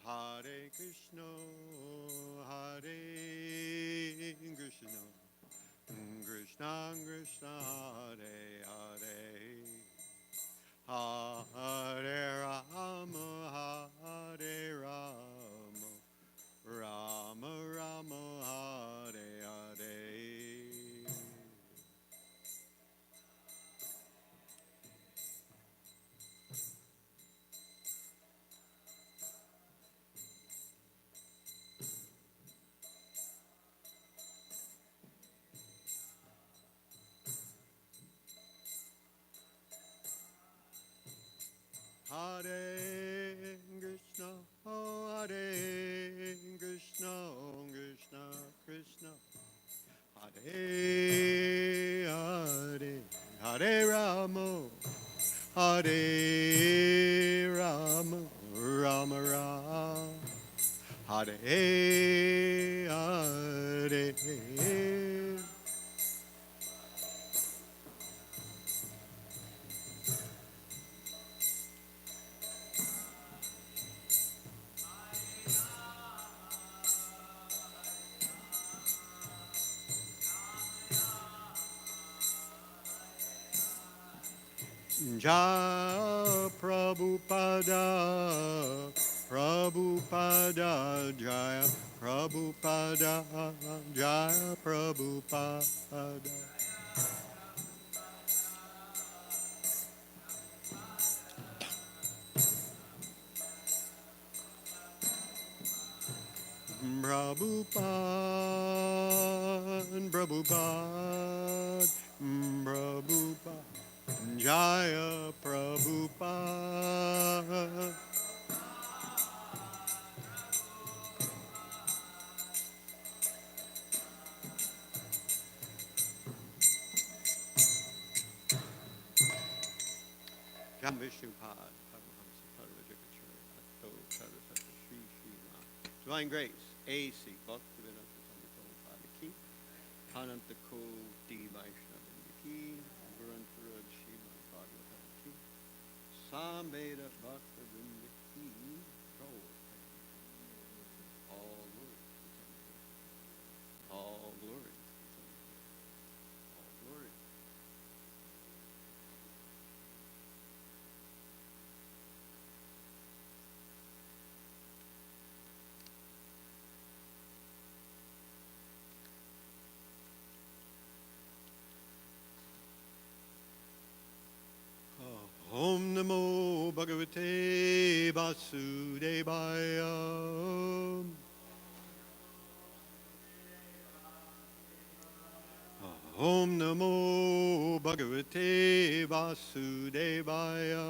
Hare Krishna, Hare Krishna, Krishna Krishna, Hare Hare, Hare Rama, Hare Rama, Rama Rama, Hare Hare. Hare Krishna, Hare Krishna, Krishna Krishna, Hare Hare, Hare Rama, Hare Rama, Rama Rama, Hare Hare. Jaya Prabhupada, Prabhupada, Jaya Prabhupada, Jaya Prabhupada. Prabhupada, Prabhupada, Prabhupada, Jaya Prabhupada. Jam Vishnupad, Paramahamsa Parvajikacharya, Atto Sarasata Sri Śrimad. Divine Grace, A.C. Bhaktivedanta Swami Prabhupada Ki, Ananta Koti Vaishnava Ki, Gurantara Śrimad Bhāgavatam Ki, Samveda Bhakta Vrinda Ki, all glory, all glory, all glory. Om Namo Bhagavate Vasudevaya. Om Namo Bhagavate Vasudevaya.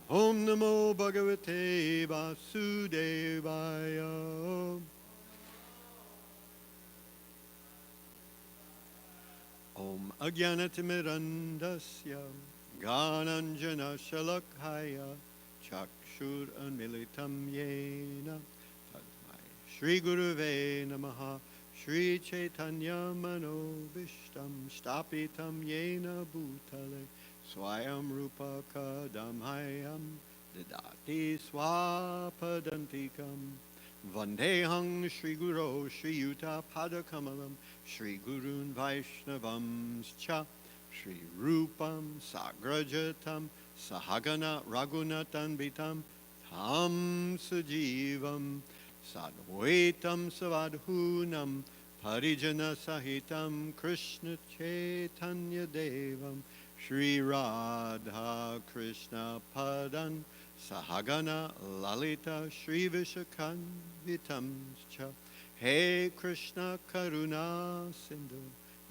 Om Namo Bhagavate Vasudevaya. Om Ajnanatimidandasya Gananjana Shalakhaya Chakshur Anmilitam Yena Tasmai Shri Guruve Namaha Shri Chaitanya Manobishtam stapitam yena bhutale swayam rupa kadamhayam didati swapadantikam Vandehang Shri Guru Shri Yuta Padakamalam Shri Gurun Vaishnavamscha Shri Rupam Sagrajatam Sahagana Ragunatanbitam Tam Sajivam Sadvaitam Savadhunam Parijana Sahitam Krishna Chaitanya Devam Shri Radha Krishna Padan Sahagana Lalita Shri Vishakanvitamscha He Krishna Karuna Sindhu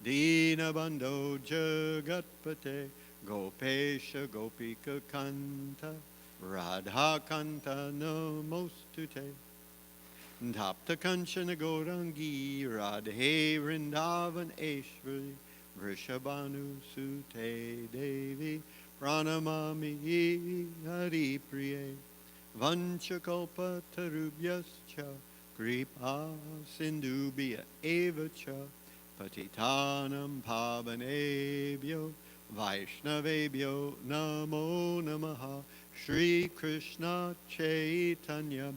Dinabandho Jagatpate Gopesha Gopika Kanta Radha Kanta Namostute Tapta Kanchana Gaurangi Radhe Vrindavan Eshwari Vrishabhanu Sute Devi Pranamami Hari Priye Vanchakalpa Tarubhyascha Kripa Sindhubhya Evacha Patitanam Pavanebhyo Vaishnavebhyo Namo Namaha Shri Krishna Chaitanya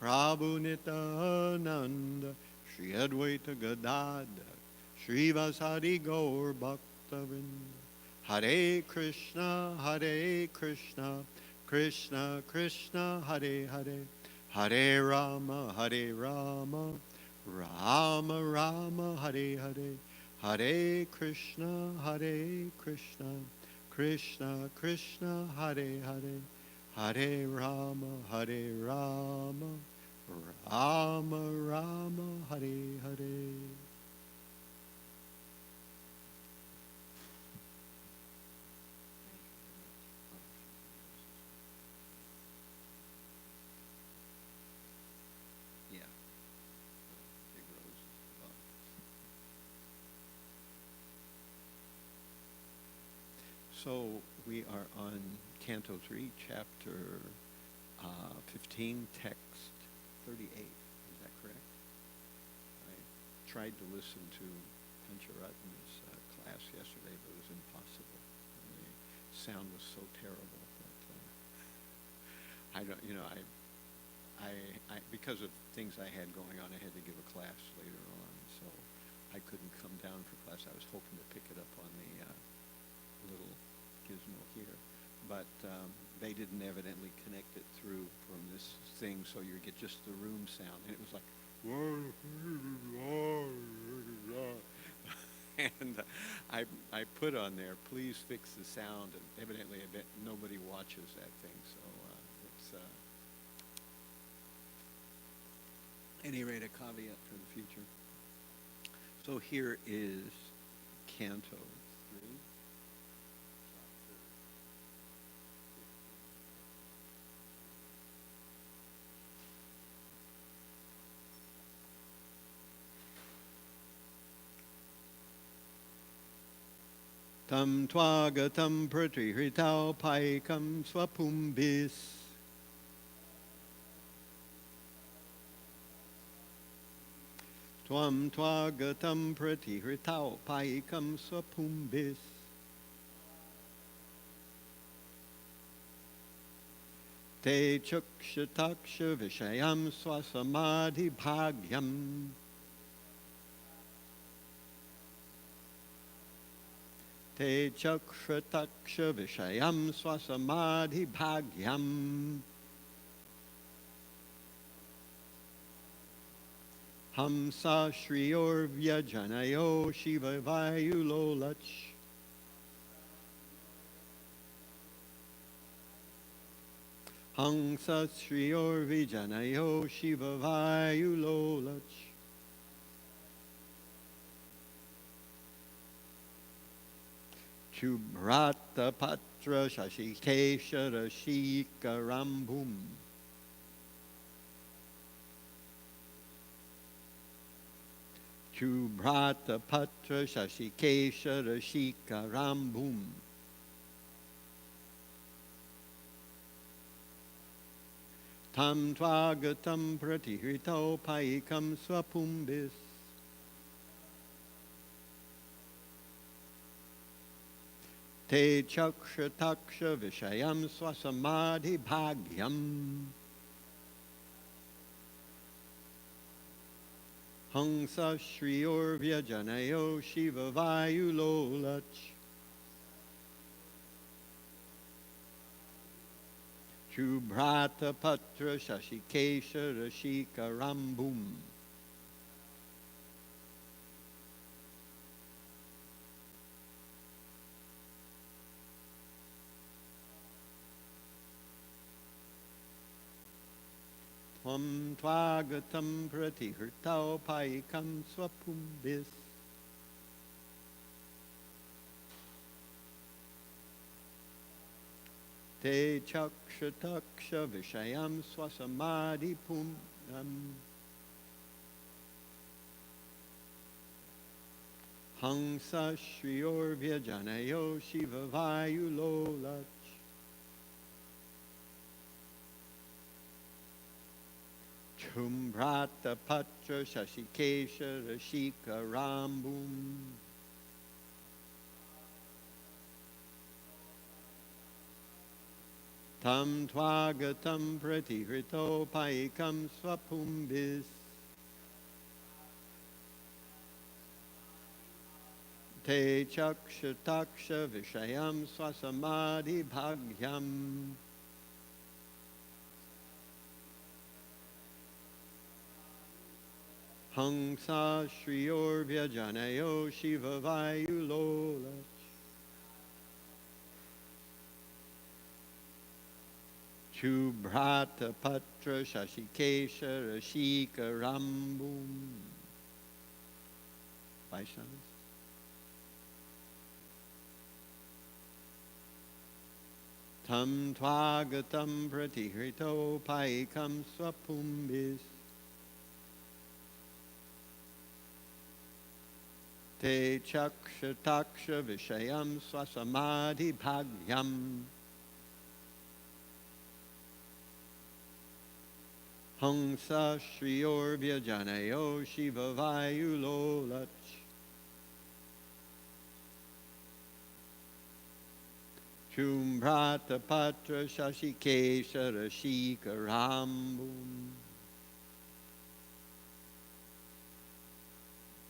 Prabhu Nityananda Shri Advaita Gadadhar Shri Vasadi Gaur Bhaktavinda Hare Krishna, Krishna Krishna, Hare Hare, Hare Rama, Rama Rama, Hare Hare, Hare Krishna, Krishna Krishna, Hare Hare, Hare Rama, Rama Rama, Hare Hare. So we are on Canto 3, Chapter 15, Text 38. Is that correct? I tried to listen to Pancharatna's class yesterday, but it was impossible. And the sound was so terrible that I don't, I because of things I had going on, I had to give a class later on, so I couldn't come down for class. I was hoping to pick it up on the little gizmo here, but they didn't evidently connect it through from this thing, so you get just the room sound, and it was like, and I put on there, please fix the sound, and evidently nobody watches that thing, so it's any rate a caveat for the future. So here is Canto 3. Tam twagatam pratrihritau paikam swapumbis. Tvam twagatam pratrihritau paikam swapumbis. Te chukshataksha vishayam swasamadhi bhagyam. Te chakshataksha vishayam swasamadhi bhagyam. Hamsa shriyor vyajanayo shiva vayulolach. Hamsa shriyor vijanayo shiva vayulolach. Chubhrata patra shashikesha rashika rambhum. Chubhrata patra shashikesha rashika rambhum. Tam tvagatam pratihritau paikam swapumbis. Te chaksha taksha vishayam swasamadhi bhagyam. Hangsa shriyor vyajanayo shiva vayu lolach. Chubhrata patra shashikesha rashika rambum. Tvam tvagatam pratihirtau paikam swapumbis. Te chaksha taksha vishayam swasamadhi pumnam. Hangsa shriyor vyajanayo shiva vayu lolach. Chumbrata patra shashikesha rashika rambum. Tam tvagatam pratihrito paikam swapumbis. Te chaksha taksha vishayam swasamadhi bhagyam. Hangsa shriyor vyajanayo shiva vayu lolach. Chubhrata patra shashikesha rashika rambum. Vaishnavas. Tam tvagatam pratihrito paikam swapumbis. Te chaksha taksha vishayam swasamadhi bhagyam. Hangsa shriyor vyajanayo shiva vayu lolach. Chumbrata patra shashikesha rashika rambum.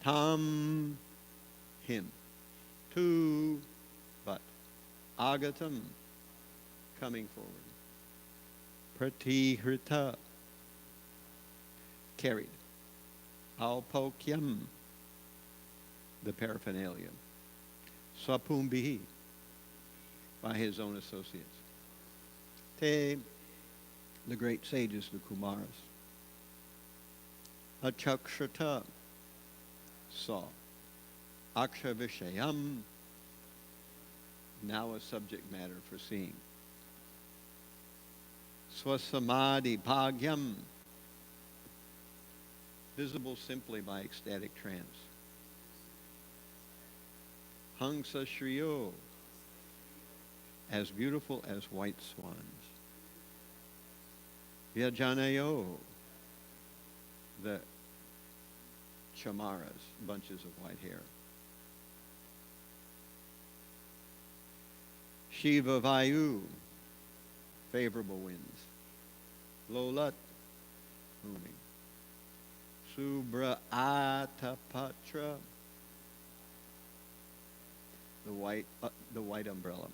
Tam, him. Tu, but. Agatam, coming forward. Pratihrita, carried. Alpokyam, the paraphernalia. Swapumbihi, by his own associates. Te, the great sages, the Kumaras. Achakshata, saw. Akshavishayam, now a subject matter for seeing. Swasamadhi bhagyam, visible simply by ecstatic trance. Hangsa shriyo, as beautiful as white swans. Vyajanayo, the chamaras, bunches of white hair. Shiva Vayu, favorable winds. Lolat, moving. Subra Atapatra, the white umbrella.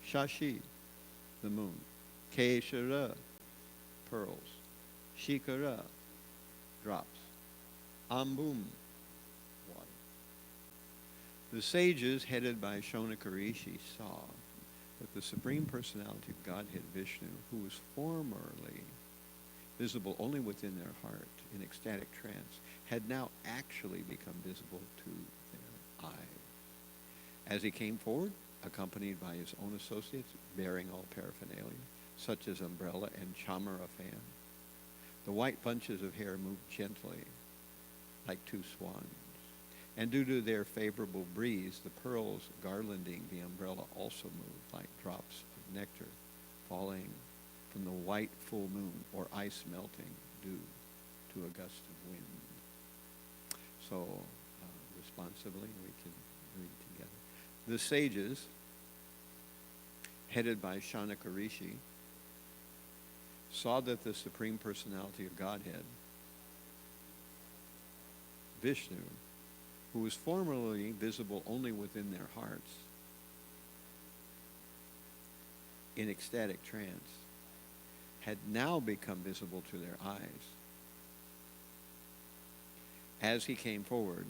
Shashi, the moon. Keshara, pearls. Shikara, drops. Ambum, water. The sages, headed by Shonaka Rishi, saw that the Supreme Personality of Godhead Vishnu, who was formerly visible only within their heart in ecstatic trance, had now actually become visible to their eyes. As he came forward, accompanied by his own associates, bearing all paraphernalia, such as umbrella and chamara fan, the white bunches of hair moved gently, like two swans. And due to their favorable breeze, the pearls garlanding the umbrella also moved like drops of nectar falling from the white full moon, or ice melting due to a gust of wind. So, responsibly, we can read together. The sages, headed by Chandrasekhar Rishi, saw that the Supreme Personality of Godhead, Vishnu, who was formerly visible only within their hearts, in ecstatic trance, had now become visible to their eyes. As he came forward,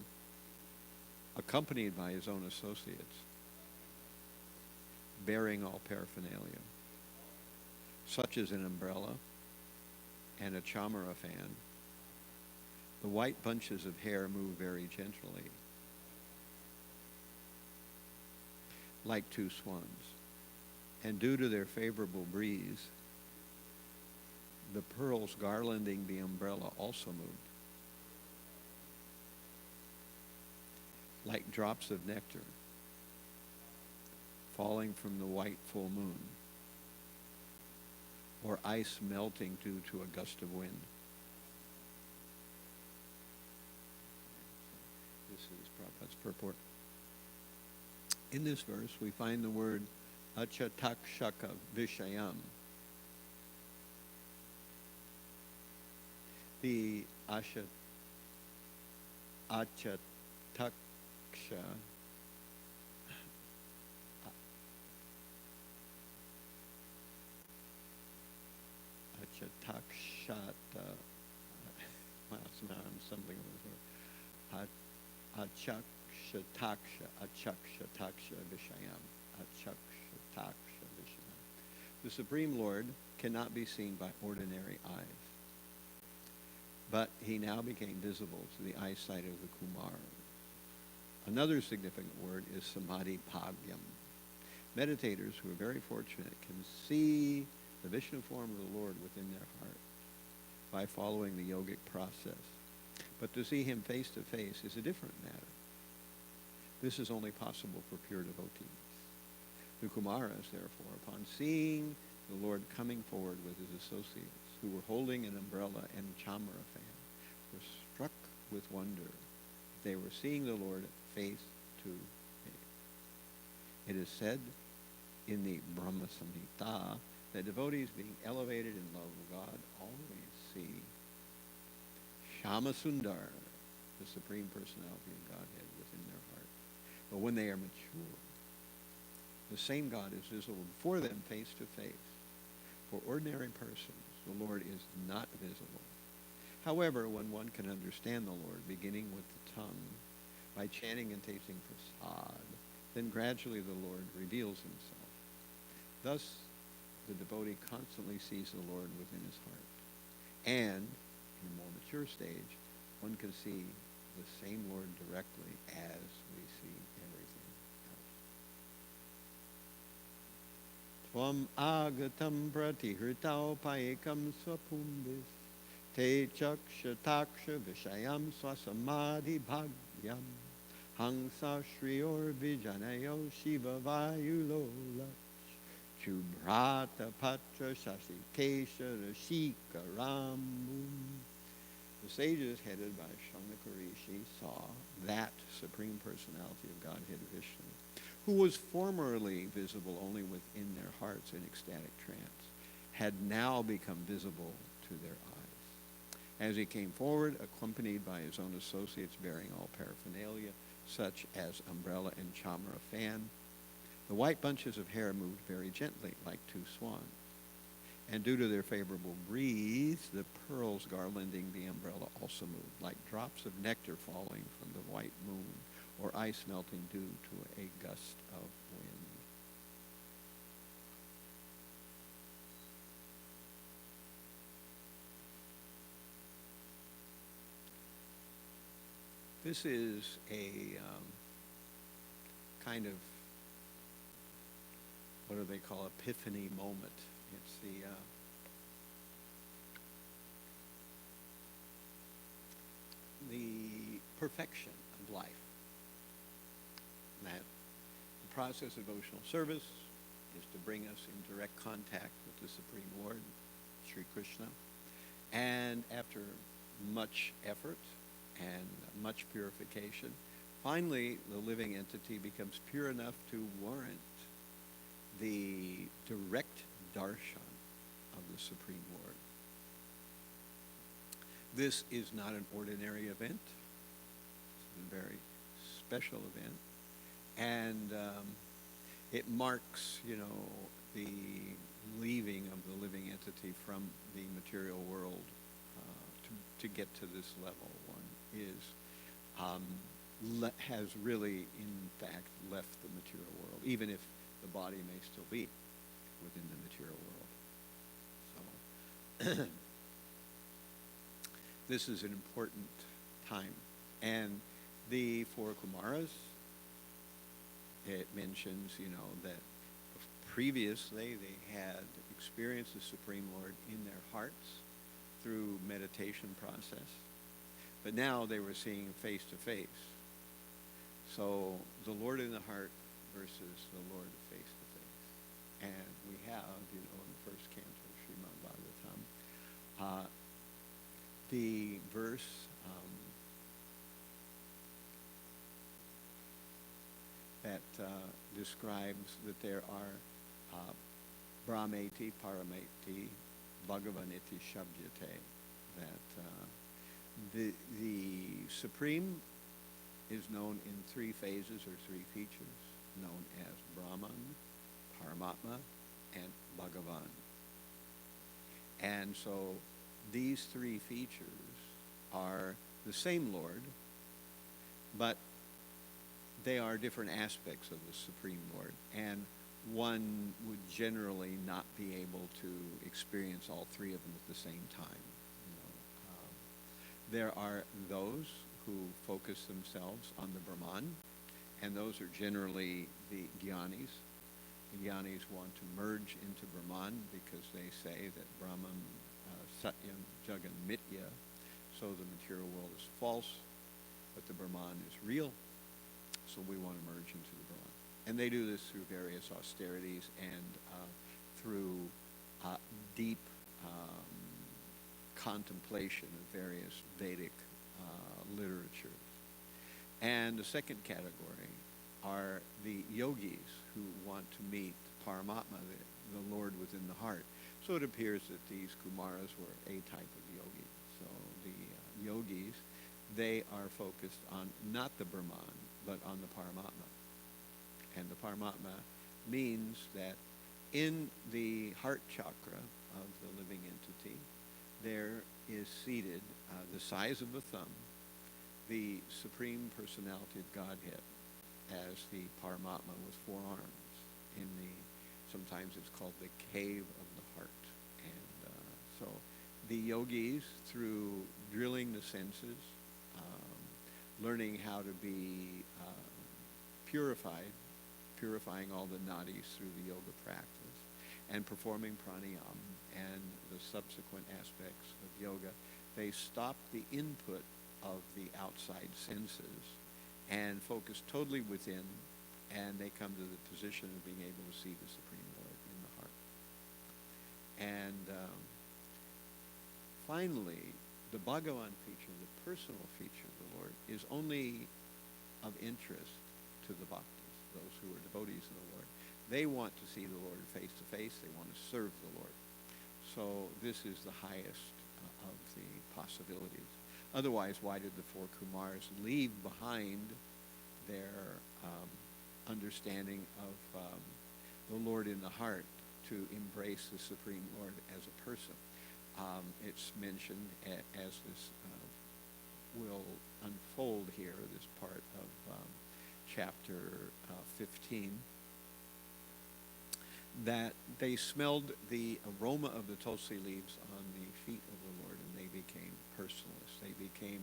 accompanied by his own associates, bearing all paraphernalia, such as an umbrella and a chamara fan, the white bunches of hair moved very gently, like two swans. And due to their favorable breeze, the pearls garlanding the umbrella also moved, like drops of nectar falling from the white full moon, or ice melting due to a gust of wind. This is Prabhupada's purport. In this verse, we find the word achatakshaka vishayam. The achataksha achatakshata, well, now I'm stumbling over the word. Achakshataksha vishayam. Achakshataksha vishayam. The Supreme Lord cannot be seen by ordinary eyes, but he now became visible to the eyesight of the Kumars. Another significant word is samadhi bhagyam. Meditators who are very fortunate can see the Vishnu form of the Lord within their heart by following the yogic process. But to see him face to face is a different matter. This is only possible for pure devotees. The Kumaras, therefore, upon seeing the Lord coming forward with his associates, who were holding an umbrella and chamara fan, were struck with wonder. They were seeing the Lord face to face. It is said in the Brahma Samhita that devotees being elevated in love of God always see Shama Sundar, the Supreme Personality of Godhead, within their heart. But when they are mature, the same God is visible before them face to face. For ordinary persons, the Lord is not visible. However, when one can understand the Lord, beginning with the tongue, by chanting and tasting prasad, then gradually the Lord reveals himself. Thus, the devotee constantly sees the Lord within his heart. And, in a more mature stage, one can see the same Lord directly as we see everything else. Tvam agatam pratihritau paekam swapundis te chakshataksha vishayam swasamadhi bhagyam hangsa shriyor vijanayo shiva vayulolach chubhrata patra shashikesha rashikaram. The sages headed by Chandrasekhar Rishi saw that Supreme Personality of Godhead Vishnu, who was formerly visible only within their hearts in ecstatic trance, had now become visible to their eyes. As he came forward, accompanied by his own associates bearing all paraphernalia, such as umbrella and chamara fan, the white bunches of hair moved very gently, like two swans. And due to their favorable breeze, the pearls garlanding the umbrella also moved, like drops of nectar falling from the white moon, or ice melting due to a gust of wind. This is a kind of, what do they call, epiphany moment. It's the perfection of life. That the process of devotional service is to bring us in direct contact with the Supreme Lord, Sri Krishna. And after much effort and much purification, finally the living entity becomes pure enough to warrant the direct darshan of the Supreme Lord. This is not an ordinary event. It's a very special event. And it marks, the leaving of the living entity from the material world to get to this level. One is has really, in fact, left the material world, even if the body may still be within the material world. So this is an important time. And the four Kumaras, it mentions, that previously they had experienced the Supreme Lord in their hearts through meditation process, but now they were seeing him face to face. So the Lord in the heart versus the Lord face to face. And we have, in the first canto of Śrimad Bhāgavatam, the verse that describes that there are Brahmeti, Parameti, Bhagavaniti, Shabdyate, that the Supreme is known in three phases or three features, known as Brahman, Paramatma, and Bhagavan. And so these three features are the same Lord, but they are different aspects of the Supreme Lord, and one would generally not be able to experience all three of them at the same time. There are those who focus themselves on the Brahman, and those are generally the Jnanis. The Jnanis want to merge into Brahman because they say that Brahman, Satyam, Jagan, Mitya, so the material world is false, but the Brahman is real, so we want to merge into the Brahman. And they do this through various austerities and through deep contemplation of various Vedic literatures. And the second category are the yogis who want to meet Paramatma, the Lord within the heart. So it appears that these Kumaras were a type of yogi. So the yogis, they are focused on not the Brahman, but on the Paramatma. And the Paramatma means that in the heart chakra of the living entity, there is seated, the size of a thumb, the Supreme Personality of Godhead as the Paramatma with four arms. Sometimes it's called the cave of the heart. And so the yogis, through drilling the senses, learning how to be purifying all the nadis through the yoga practice, and performing pranayama and the subsequent aspects of yoga, they stop the input of the outside senses and focus totally within, and they come to the position of being able to see the Supreme Lord in the heart. And finally, the Bhagavan feature, the personal feature of the Lord, is only of interest to the bhaktas, those who are devotees of the Lord. They want to see the Lord face to face. They want to serve the Lord. So this is the highest of the possibilities. Otherwise, why did the four Kumars leave behind their understanding of the Lord in the heart to embrace the Supreme Lord as a person? It's mentioned as this will unfold here, this part of chapter 15, that they smelled the aroma of the tulsi leaves on the feet of the Lord, and they became personalists. They became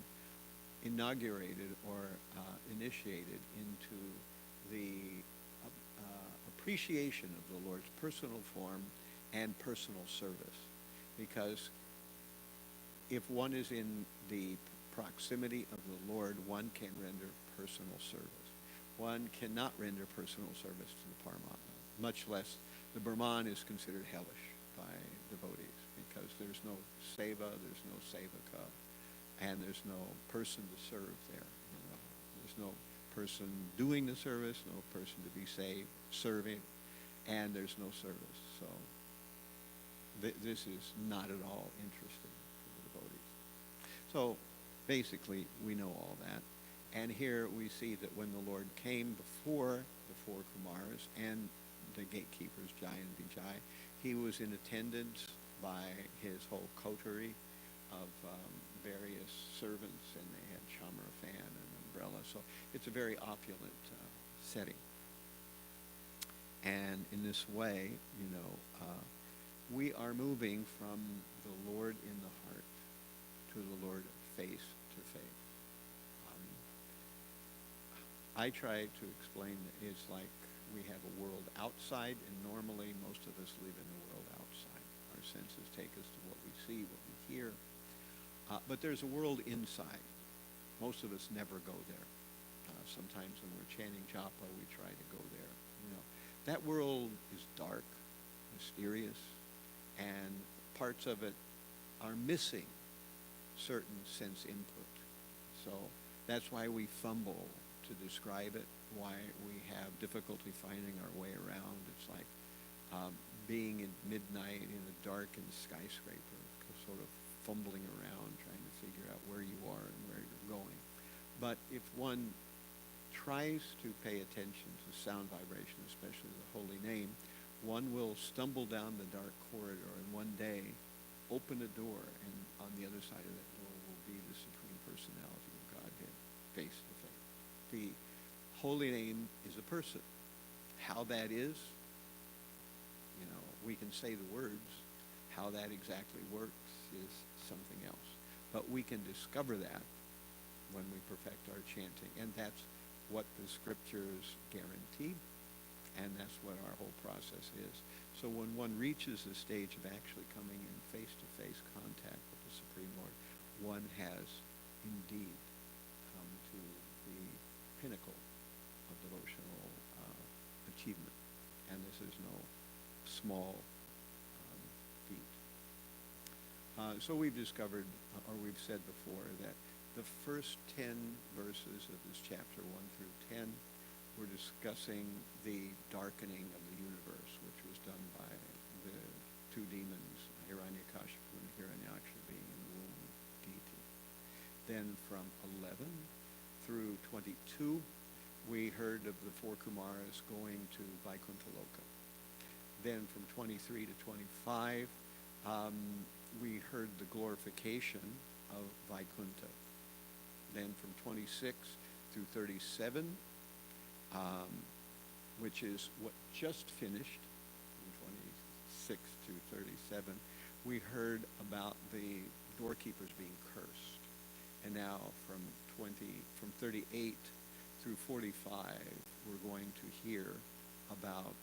inaugurated or initiated into the appreciation of the Lord's personal form and personal service. Because if one is in the proximity of the Lord, one can render personal service. One cannot render personal service to the Paramatma, much less the Brahman is considered hellish by devotees, because there's no seva, there's no sevaka, and there's no person to serve there. There's no person doing the service, no person to be saved, serving. and there's no service. So this is not at all interesting for the devotees. So basically, we know all that. And here we see that when the Lord came before the four Kumaras and the gatekeepers, Jai and Vijay, he was in attendance by his whole coterie of various servants, and they had chamara fan and umbrella. So it's a very opulent setting. And in this way, we are moving from the Lord in the heart to the Lord face to face. I try to explain that it's like we have a world outside, and normally most of us live in the world outside. Our senses take us to what we see, what we hear. But there's a world inside. Most of us never go there. Sometimes when we're chanting japa, we try to go there. That world is dark, mysterious, and parts of it are missing certain sense input. So that's why we fumble to describe it, why we have difficulty finding our way around. It's like being at midnight in a darkened skyscraper, sort of fumbling around, trying to figure out where you are and where you're going. But if one tries to pay attention to sound vibration, especially the holy name, one will stumble down the dark corridor and one day open a door, and on the other side of that door will be the Supreme Personality of Godhead, face to face. The holy name is a person. How that is, we can say the words. How that exactly works is something else. But we can discover that when we perfect our chanting. And that's what the scriptures guarantee. And that's what our whole process is. So when one reaches the stage of actually coming in face-to-face contact with the Supreme Lord, one has indeed come to the pinnacle of devotional achievement. And this is no small feat. So we've discovered, or we've said before, that the first 10 verses of this chapter, 1 through 10, we're discussing the darkening of the universe, which was done by the two demons, Hiranyakashipu and Hiranyaksha, being in the womb of deity. Then from 11 through 22, we heard of the four Kumaras going to Vaikuntha Loka. Then from 23 to 25, we heard the glorification of Vaikuntha. Then from 26 through 37, which is what just finished, from 26 to 37, we heard about the doorkeepers being cursed. And now from 38 through 45, we're going to hear about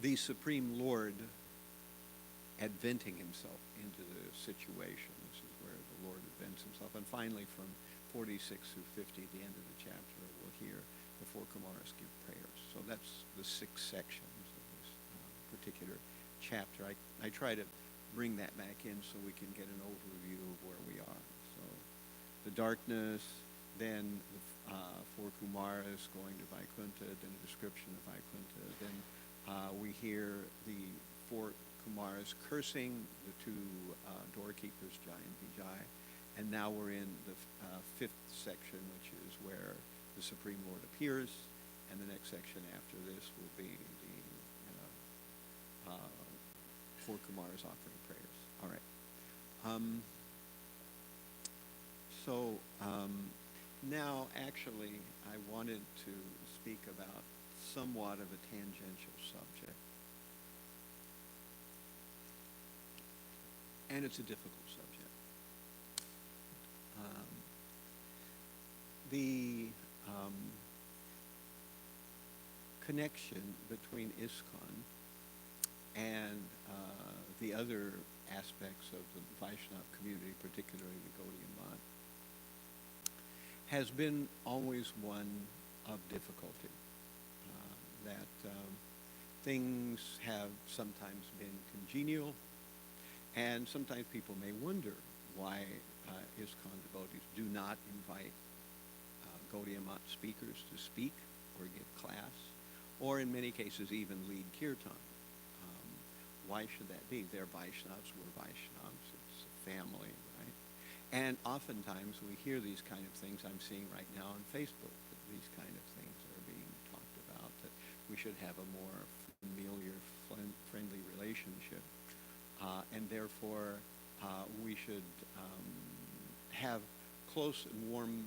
the Supreme Lord adventing himself into the situation. This is where the Lord advents himself. And finally, from 46 through 50, the end of the chapter, we'll hear the four Kumaras give prayers. So that's the 6 sections of this particular chapter. I try to bring that back in so we can get an overview of where we are. So the darkness, then the four Kumaras going to Vaikuntha, then a description of Vaikuntha. Then we hear the four Kumaras cursing the two doorkeepers, Jai and Vijay. And now we're in the 5th section, which is where the Supreme Lord appears. And the next section after this will be the four Kumaras offering prayers. All right. Now, actually, I wanted to speak about somewhat of a tangential subject. And it's a difficult subject. The connection between ISKCON and the other aspects of the Vaishnava community, particularly the Gaudiya Math, has been always one of difficulty. Things have sometimes been congenial, and sometimes people may wonder why ISKCON devotees do not invite Gaudiya Math speakers to speak or give class, or in many cases even lead kirtan. Why should that be? They're Vaishnavas, we're Vaishnavas, it's a family, right? And oftentimes we hear these kind of things I'm seeing right now on Facebook, that these kind of things are being talked about, that we should have a more familiar, friendly relationship, and therefore we should have close and warm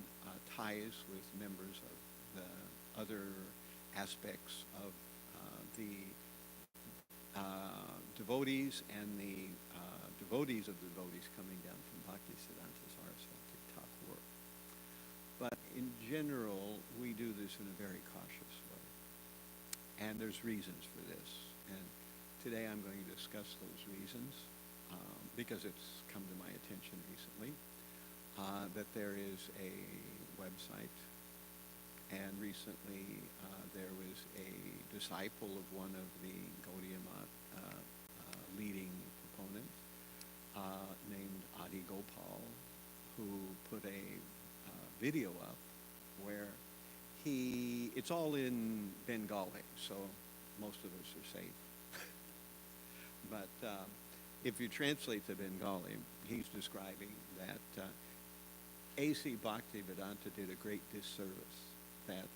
ties with members of the other aspects of the devotees and the devotees of the devotees coming down from Bhaktisiddhanta Saraswati Thakur. But in general, we do this in a very cautious way. And there's reasons for this. And today I'm going to discuss those reasons because it's come to my attention recently that there is a website, and recently there was a disciple of one of the Gaudiya Math leading proponents named Adi Gopal, who put a video up where it's all in Bengali, so most of us are safe. But if you translate to Bengali, he's describing that A.C. Bhaktivedanta did a great disservice, that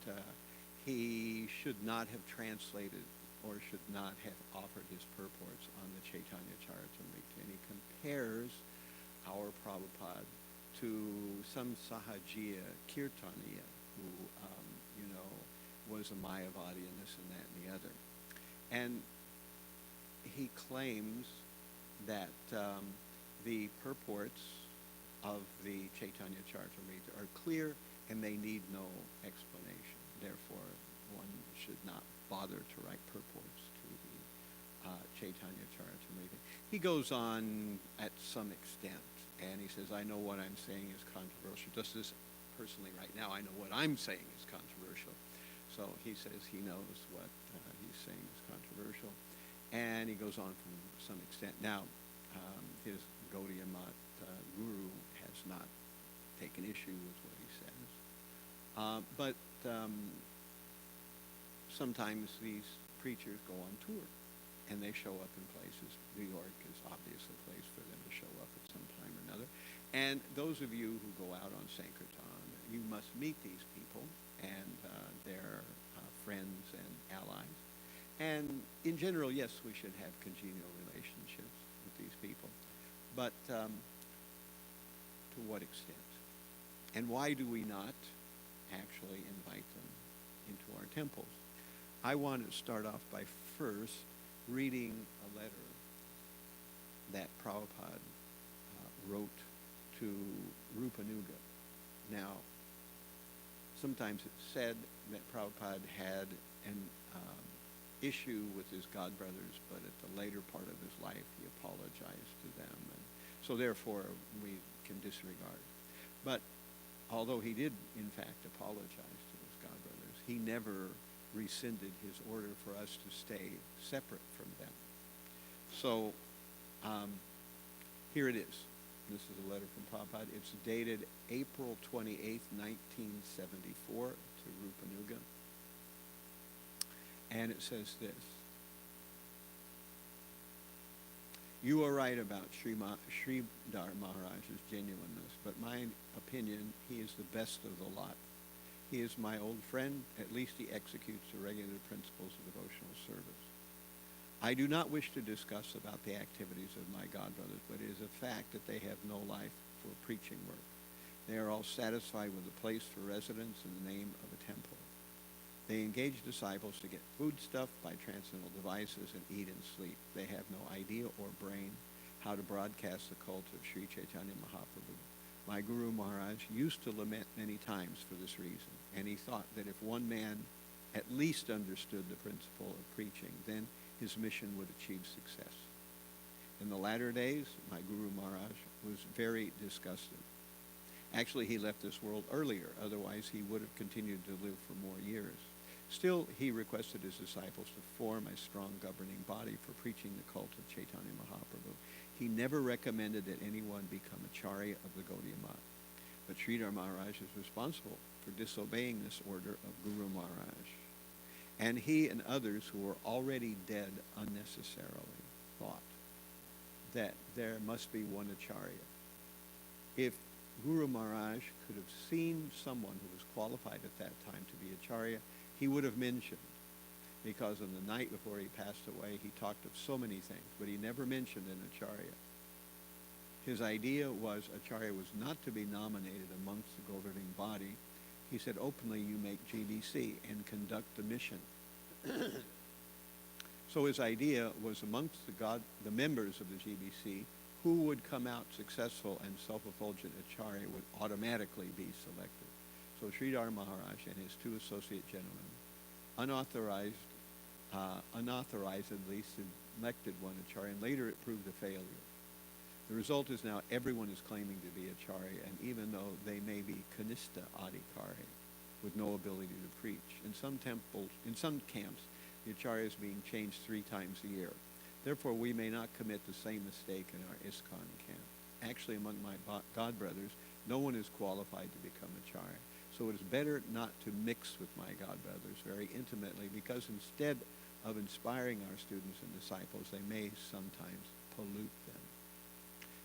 he should not have translated or should not have offered his purports on the Chaitanya Charitamrita. And he compares our Prabhupada to some Sahajiya Kirtaniya who, was a Mayavadi and this and that and the other. And he claims that the purports of the Chaitanya Charitamrita are clear and they need no explanation. Therefore, one should not bother to write purports to the Chaitanya Charitamrita. He goes on at some extent, and he says, I know what I'm saying is controversial. Just as personally right now, I know what I'm saying is controversial. So he says he knows what he's saying is controversial. And he goes on from some extent. Now, his Gaudiya Math guru has not taken issue with what he says. But sometimes these preachers go on tour, and they show up in places. New York is obviously a place for them to show up at some time or another. And those of you who go out on Sankirtan, you must meet these people and their friends and allies. And in general, yes, we should have congenial relationships with these people. But to what extent? And why do we not actually invite them into our temples? I want to start off by first reading a letter that Prabhupada wrote to Rupanuga. Now, sometimes it's said that Prabhupada had an issue with his godbrothers, but at the later part of his life, he apologized to them. And so therefore, we can disregard. But although he did, in fact, apologize to his godbrothers, he never rescinded his order for us to stay separate from them. So here it is. This is a letter from Prabhupada. It's dated April 28th, 1974 to Rupanuga. And it says this. You are right about Sridhar Maharaj's genuineness, but my opinion, he is the best of the lot. He is my old friend. At least he executes the regular principles of devotional service. I do not wish to discuss about the activities of my godbrothers, but it is a fact that they have no life for preaching work. They are all satisfied with a place for residence in the name of a temple. They engage disciples to get foodstuff by transcendental devices and eat and sleep. They have no idea or brain how to broadcast the cult of Sri Chaitanya Mahaprabhu. My Guru Maharaj used to lament many times for this reason, and he thought that if one man at least understood the principle of preaching, then his mission would achieve success. In the latter days, my Guru Maharaj was very disgusted. Actually, he left this world earlier, otherwise he would have continued to live for more years. Still, he requested his disciples to form a strong governing body for preaching the cult of Chaitanya Mahaprabhu. He never recommended that anyone become a Charya of the Gaudiya Math. But Sridhar Maharaj is responsible for disobeying this order of Guru Maharaj. And he and others who were already dead unnecessarily thought that there must be one Acharya. If Guru Maharaj could have seen someone who was qualified at that time to be Acharya, he would have mentioned. Because on the night before he passed away, he talked of so many things, but he never mentioned an Acharya. His idea was Acharya was not to be nominated amongst the governing body. He said, openly, you make GBC and conduct the mission. So his idea was amongst the members of the GBC, who would come out successful and self-effulgent Acharya would automatically be selected. So Sridhar Maharaj and his two associate gentlemen unauthorizedly selected one Acharya, and later it proved a failure. The result is now everyone is claiming to be Acharya, and even though they may be Kanishta Adhikari, with no ability to preach. In some temples, in some camps, the Acharya is being changed 3 times a year. Therefore, we may not commit the same mistake in our ISKCON camp. Actually, among my God brothers, no one is qualified to become Acharya. So it is better not to mix with my God brothers very intimately, because instead of inspiring our students and disciples, they may sometimes pollute them.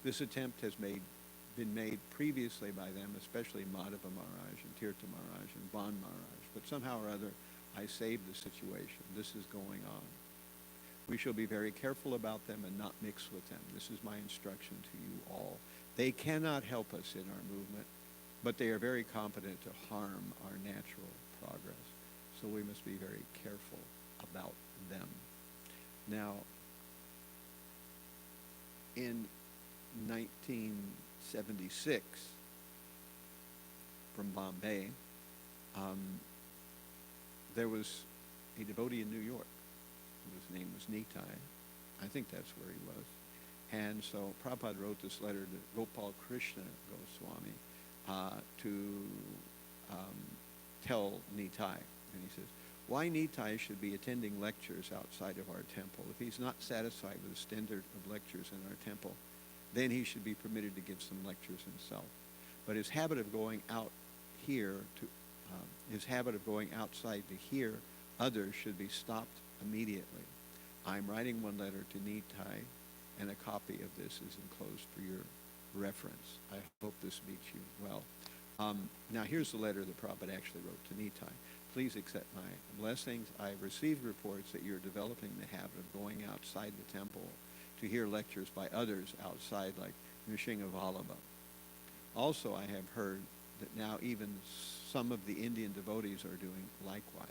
This attempt has been made previously by them, especially Madhava Maharaj and Tirtha Maharaj and Ban Maharaj. But somehow or other, I saved the situation. This is going on. We shall be very careful about them and not mix with them. This is my instruction to you all. They cannot help us in our movement, but they are very competent to harm our natural progress. So we must be very careful about them. Now, in 1976, from Bombay, there was a devotee in New York. His name was Nitai. I think that's where he was. And so Prabhupada wrote this letter to Gopal Krishna Goswami to tell Nitai. And he says, why Nitai should be attending lectures outside of our temple? If he's not satisfied with the standard of lectures in our temple, then he should be permitted to give some lectures himself. But his habit of going out here his habit of going outside to hear others should be stopped immediately. I'm writing one letter to Nitai, and a copy of this is enclosed for your reference. I hope this meets you well. Now here's the letter that Prabhupada actually wrote to Nitai. Please accept my blessings. I've received reports that you're developing the habit of going outside the temple to hear lectures by others outside, like Nrsimha Vallabha. Also, I have heard that now even some of the Indian devotees are doing likewise.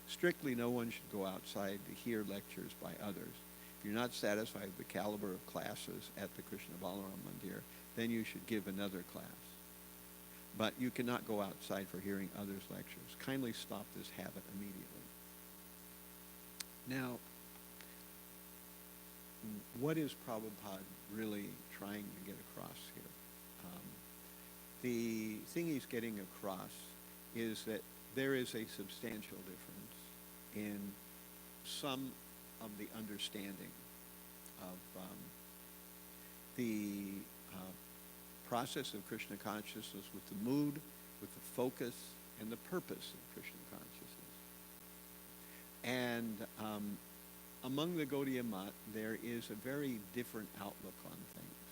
Strictly, no one should go outside to hear lectures by others. If you're not satisfied with the caliber of classes at the Krishna Balaram Mandir, then you should give another class. But you cannot go outside for hearing others' lectures. Kindly stop this habit immediately. Now, what is Prabhupada really trying to get across here? The thing he's getting across is that there is a substantial difference in some of the understanding of the process of Krishna consciousness with the mood, with the focus, and the purpose of Krishna consciousness. And among the Gaudiya Math, there is a very different outlook on things.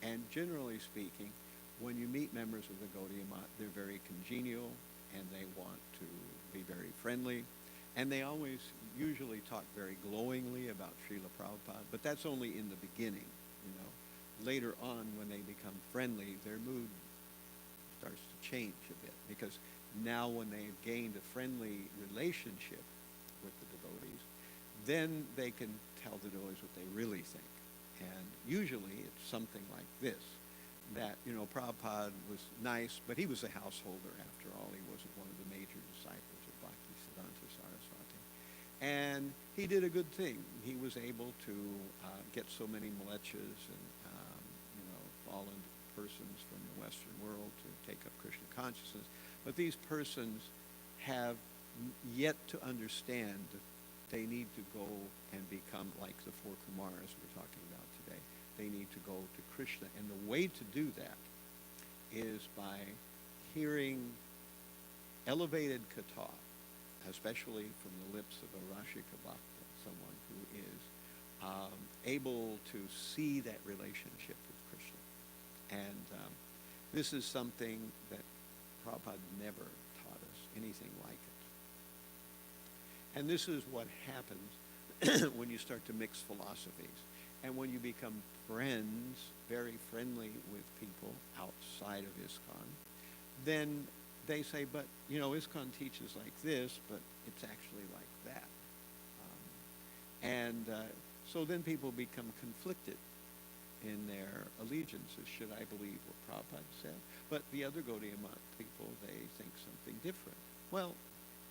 And generally speaking, when you meet members of the Gaudiya Math, they're very congenial, and they want to be very friendly. And they always usually talk very glowingly about Srila Prabhupada, but that's only in the beginning, you know. Later on, when they become friendly, their mood starts to change a bit, because now when they've gained a friendly relationship with the devotees, then they can tell the devotees what they really think. And usually it's something like this, that, you know, Prabhupada was nice, but he was a householder after all. He wasn't one of the major disciples of Bhaktisiddhanta Saraswati. And he did a good thing. He was able to get so many mlechas and, fallen persons from the Western world to take up Krishna consciousness. But these persons have yet to understand that they need to go and become like the 4 Kumaras we're talking about today. They need to go to Krishna. And the way to do that is by hearing elevated katha especially from the lips of a Rashika Bhakta, someone who is able to see that relationship with Krishna. And this is something that Prabhupada never taught us anything like it. And this is what happens when you start to mix philosophies. And when you become friends, very friendly with people outside of ISKCON, then they say, but, ISKCON teaches like this, but it's actually like that. So then people become conflicted in their allegiances. Should I believe what Prabhupada said? But the other Gaudiya Math people, they think something different. Well,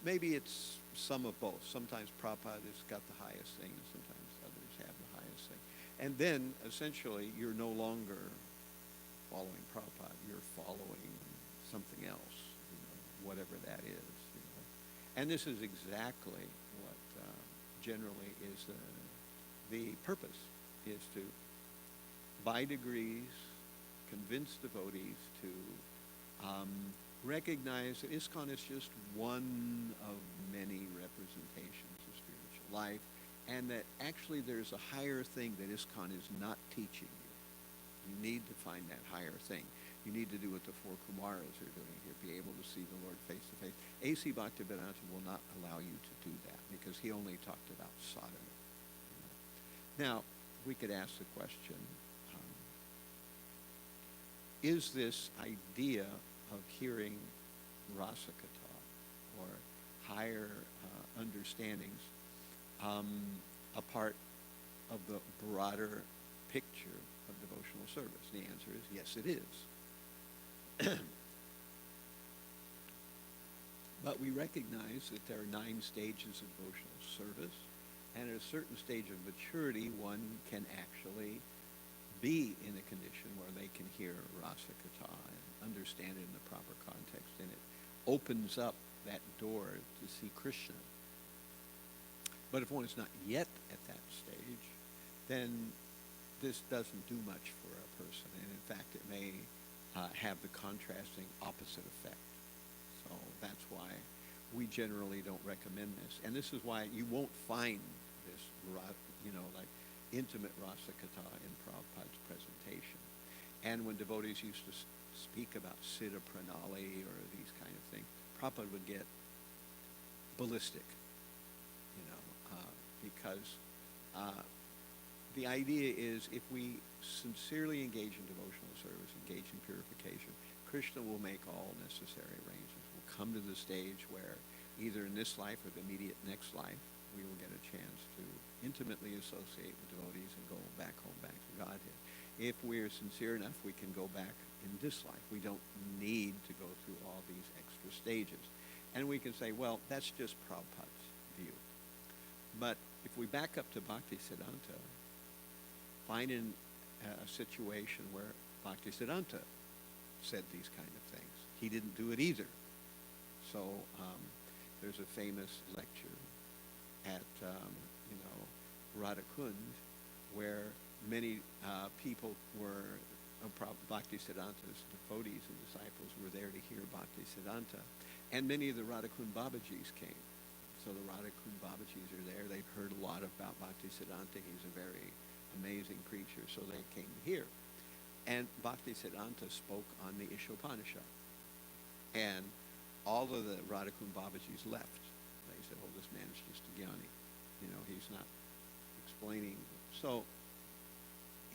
maybe it's some of both. Sometimes Prabhupada has got the highest thing, and sometimes others have the highest thing. And then, essentially, you're no longer following Prabhupada. You're following something else, whatever that is. And this is exactly what generally is the purpose, is to, by degrees, convince devotees to recognize that ISKCON is just one of many representations of spiritual life, and that actually there's a higher thing that ISKCON is not teaching you. You need to find that higher thing. You need to do what the four Kumaras are doing here, be able to see the Lord face to face. A.C. Bhaktivedanta will not allow you to do that because he only talked about sadhana. Now, we could ask the question, is this idea of hearing rasakatha, or higher understandings, a part of the broader picture of devotional service? The answer is yes, it is. But we recognize that there are 9 stages of devotional service, and at a certain stage of maturity, one can actually be in a condition where they can hear rasakatha and understand it in the proper context, and it opens up that door to see Krishna. But if one is not yet at that stage, then this doesn't do much for a person, and in fact it may have the contrasting opposite effect. So that's why we generally don't recommend this. And this is why you won't find this, like intimate rasakatha in Prabhupada's presentation. And when devotees used to speak about Siddha Pranali or these kind of things, Prabhupada would get ballistic, because the idea is if we sincerely engage in devotional service, engage in purification, Krishna will make all necessary arrangements. We'll come to the stage where either in this life or the immediate next life, we will get a chance to intimately associate with devotees and go back home, back to Godhead. If we're sincere enough, we can go back in this life. We don't need to go through all these extra stages. And we can say, well, that's just Prabhupada's view. But if we back up to Bhaktisiddhanta, find in a situation where Bhaktisiddhanta said these kind of things. He didn't do it either. So there's a famous lecture at, Radhakund, where many people were, Bhaktisiddhanta's devotees and disciples were there to hear Bhaktisiddhanta, and many of the Radhakund Babajis came. So the Radhakund Babajis are there. They've heard a lot about Bhaktisiddhanta. He's a very amazing preacher, so they came to hear. And Bhaktisiddhanta spoke on the Ishopanishad. And all of the Radhakund Babajis left. They said, oh, this man is just a jnani. He's not explaining. So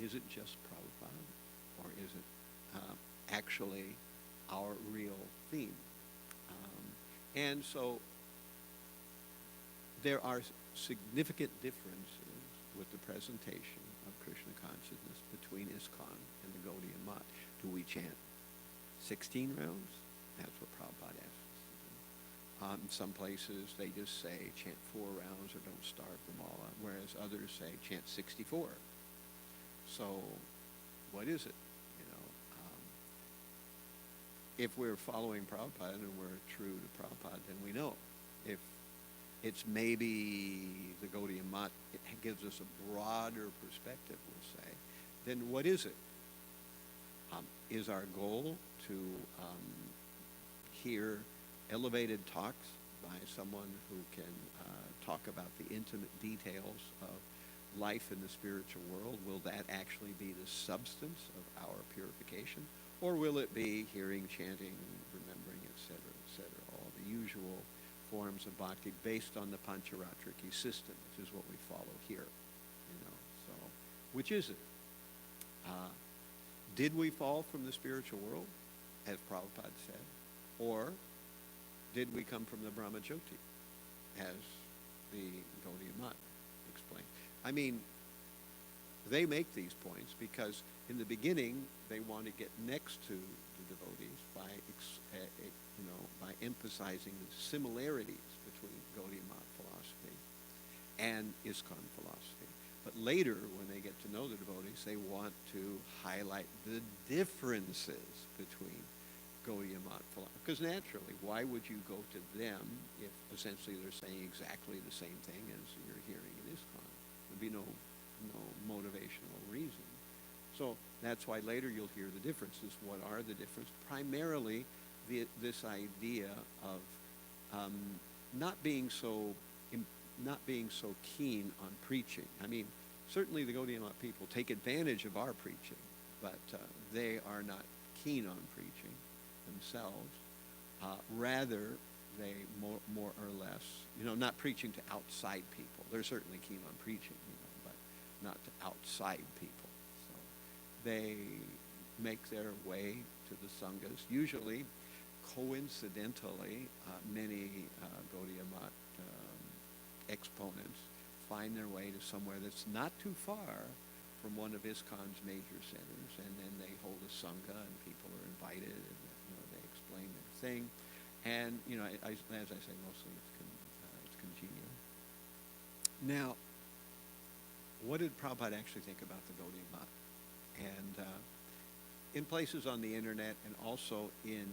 is it just Prabhupada? Or is it actually our real theme? And so there are significant differences with the presentation of Krishna consciousness between ISKCON and the Gaudiya Math. Do we chant 16 rounds? That's what Prabhupada asks us to do. In some places, they just say chant 4 rounds or don't starve them all out, whereas others say chant 64. So what is it? If we're following Prabhupada and we're true to Prabhupada, then we know. If it's maybe the Gaudiya Math, it gives us a broader perspective, we'll say, then what is it? Is our goal to hear elevated talks by someone who can talk about the intimate details of life in the spiritual world, will that actually be the substance of our purification? Or will it be hearing, chanting, remembering, etc., etc., all the usual forms of bhakti based on the Pancharatriki system, which is what we follow here. So which is it? Did we fall from the spiritual world, as Prabhupada said, or did we come from the Brahmajyoti, as the Gaudiya Math explained? I mean, they make these points because in the beginning they want to get next to the devotees by emphasizing the similarities between Gaudiya Math philosophy and ISKCON philosophy. But later, when they get to know the devotees, they want to highlight the differences between Gaudiya Math philosophy. Because naturally, why would you go to them if essentially they're saying exactly the same thing as you're hearing in ISKCON? There'd be no motivational reason. So that's why later you'll hear the differences. What are the differences? Primarily, this idea of not being so keen on preaching. I mean, certainly the Gaudiya Math people take advantage of our preaching, but they are not keen on preaching themselves. Rather, they more or less, not preaching to outside people. They're certainly keen on preaching, but not to outside people. So they make their way to the sanghas. Usually, coincidentally, many Gaudiya Math exponents find their way to somewhere that's not too far from one of ISKCON's major centers, and then they hold a sangha, and people are invited, and they explain their thing, and as I say, mostly it's congenial. Now, what did Prabhupada actually think about the Gaudiya Math? And in places on the internet, and also in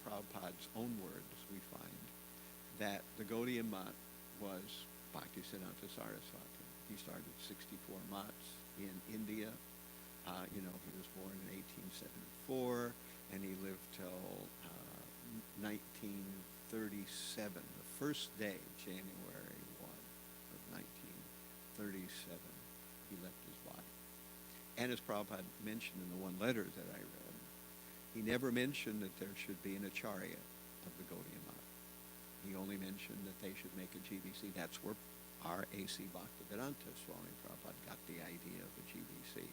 Prabhupada's own words, we find that the Gaudiya Math was Bhaktisiddhanta Saraswati. He started 64 mats in India. He was born in 1874, and he lived till 1937, the first day, January 1 of 1937, he left his body. And as Prabhupada mentioned in the one letter that I read, he never mentioned that there should be an acharya of the Gaudiya Math. He only mentioned that they should make a GBC. That's where our A.C. Bhaktivedanta Swami Prabhupada got the idea of a GBC.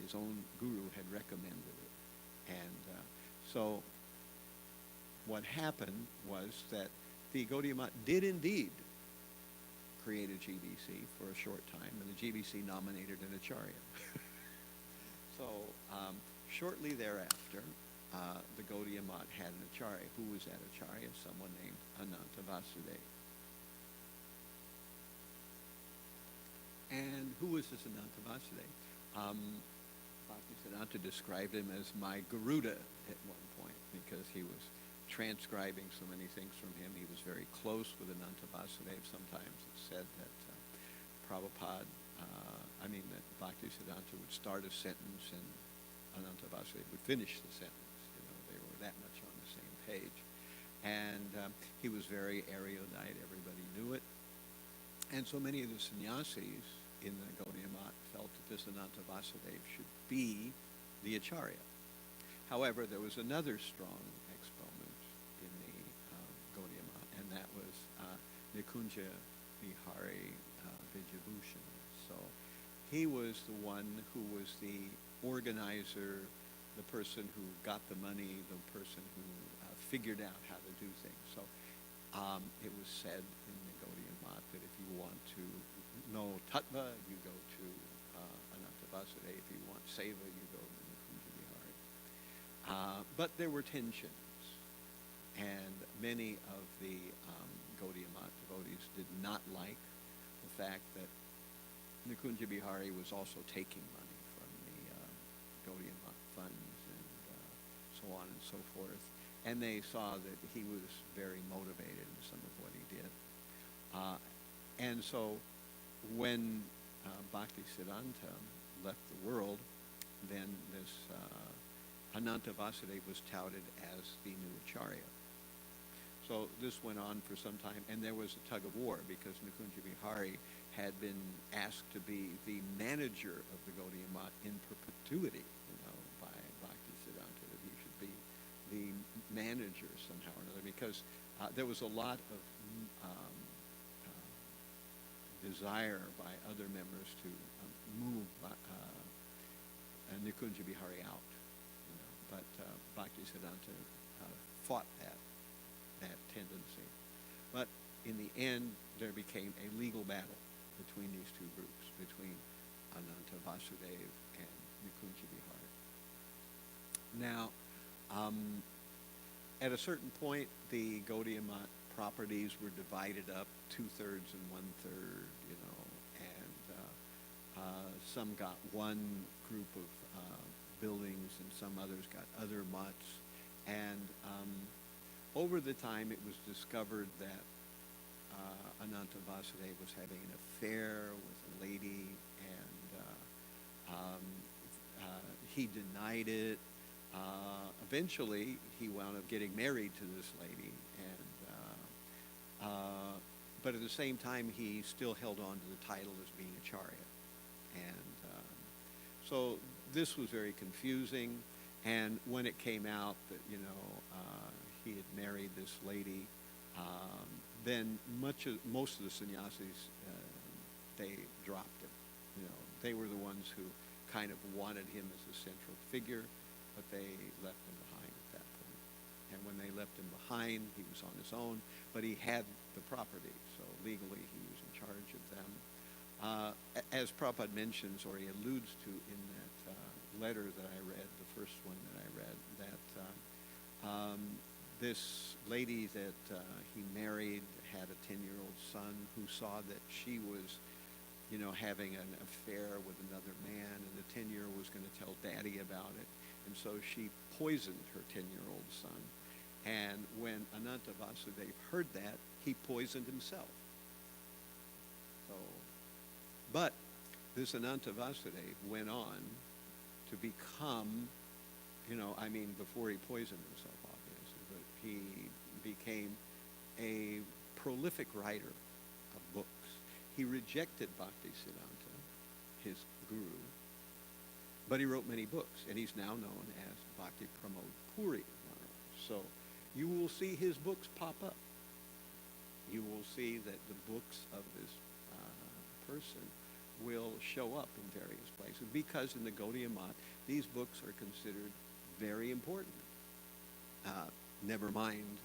His own guru had recommended it. And so what happened was that the Gaudiya Math did indeed create a GBC for a short time, and the GBC nominated an acharya. So shortly thereafter, the Gaudiya Math had an acharya. Who was that acharya? Someone named Ananta Vasudeva. And who was this Ananta Vasudeva? Bhaktisiddhanta described him as my Garuda at one point because he was transcribing so many things from him. He was very close with Ananta Vasudeva. Sometimes it's said that Prabhupada, that Bhaktisiddhanta would start a sentence and Ananta Vasudeva would finish the sentence. They were that much on the same page. And he was very erudite. Everybody knew it. And so many of the sannyasis in the Gaudiya Math felt that this Ananta Vasudeva should be the acharya. However, there was another strong exponent in the Gaudiya Math, and that was Nikunja Bihari Vijayabhushan. So he was the one who was the organizer, the person who got the money, the person who figured out how to do things. So it was said in the Gaudiya Math that if you want to know Tattva, you go to Ananta Vasudeva. If you want Seva, you go to Nikunja Bihari. But there were tensions, and many of the Gaudiya Math devotees did not like the fact that Nikunja Bihari was also taking money from the Gaudiya Math funds and so on and so forth. And they saw that he was very motivated in some of what he did. And so when Bhaktisiddhanta left the world, then this Ananta Vasudeva was touted as the new acharya. So this went on for some time, and there was a tug of war because Nikunja Bihari had been asked to be the manager of the Gaudiya Math in perpetuity, by Bhaktisiddhanta, that he should be the manager somehow or another, because there was a lot of desire by other members to move Nikunja Bihari out, but Bhaktisiddhanta fought that tendency. But in the end, there became a legal battle between these two groups, between Ananta Vasudev and Nikunja Bihari. Now, at a certain point, the Gaudiya Math properties were divided up, 2/3 and 1/3, and some got one group of buildings and some others got other mutts. And over the time, it was discovered that Ananta Vasudev was having an affair with a lady, and he denied it. Eventually, he wound up getting married to this lady, but at the same time, he still held on to the title as being Acharya. And so this was very confusing. And when it came out that, he had married this lady, then most of the sannyasis, they dropped him. They were the ones who kind of wanted him as a central figure, but they left him behind at that point. And when they left him behind, he was on his own, but he had the property, so legally he was in charge of them. As Prabhupada mentions, or he alludes to in that letter that I read, the first one that I read, that this lady that he married had a 10-year-old son who saw that she was, having an affair with another man, and the 10-year-old was going to tell daddy about it. And so she poisoned her 10-year-old son. And when Ananta Vasudev heard that, he poisoned himself. But this Ananta Vasudev went on to become, before he poisoned himself, obviously, but he became a prolific writer of books. He rejected Bhaktisiddhanta, his guru, but he wrote many books, and he's now known as Bhakti Pramod Puri. So you will see his books pop up. You will see that the books of this person will show up in various places, because in the Gaudiya Math, these books are considered very important. Never mind,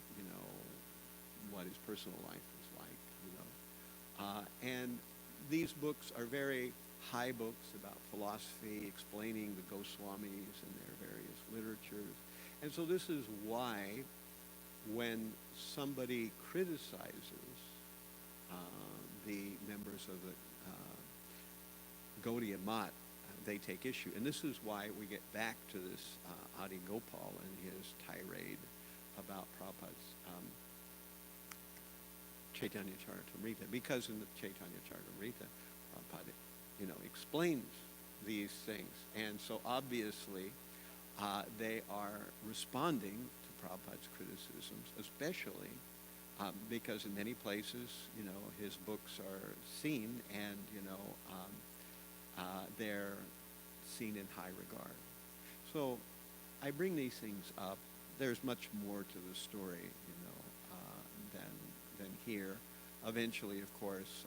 what his personal life is like, and these books are very high books about philosophy, explaining the Goswamis and their various literatures. And so this is why when somebody criticizes the members of the Gaudiya Math, they take issue. And this is why we get back to this Adi Gopal and his tirade about Prabhupada's Chaitanya Charitamrita, because in the Chaitanya Charitamrita, Prabhupada, explains these things. And so obviously, they are responding to Prabhupada's criticisms, especially because in many places, his books are seen, and, they're seen in high regard. So I bring these things up. There's much more to the story, than here. Eventually, of course,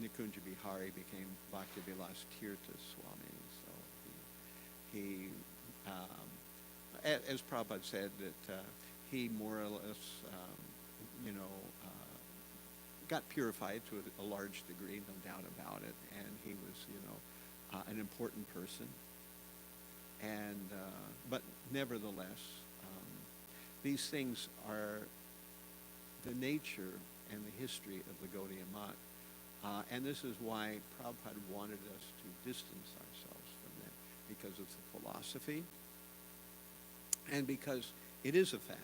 Nikunja Bihari became Bhakti-Vilas Tirtha Swami. So he as Prabhupada said, that he more or less, got purified to a large degree, no doubt about it, and he was, an important person. And but nevertheless, these things are the nature and the history of the Gaudiya Math. And this is why Prabhupada wanted us to distance ourselves from them, because of the philosophy, and because it is a fact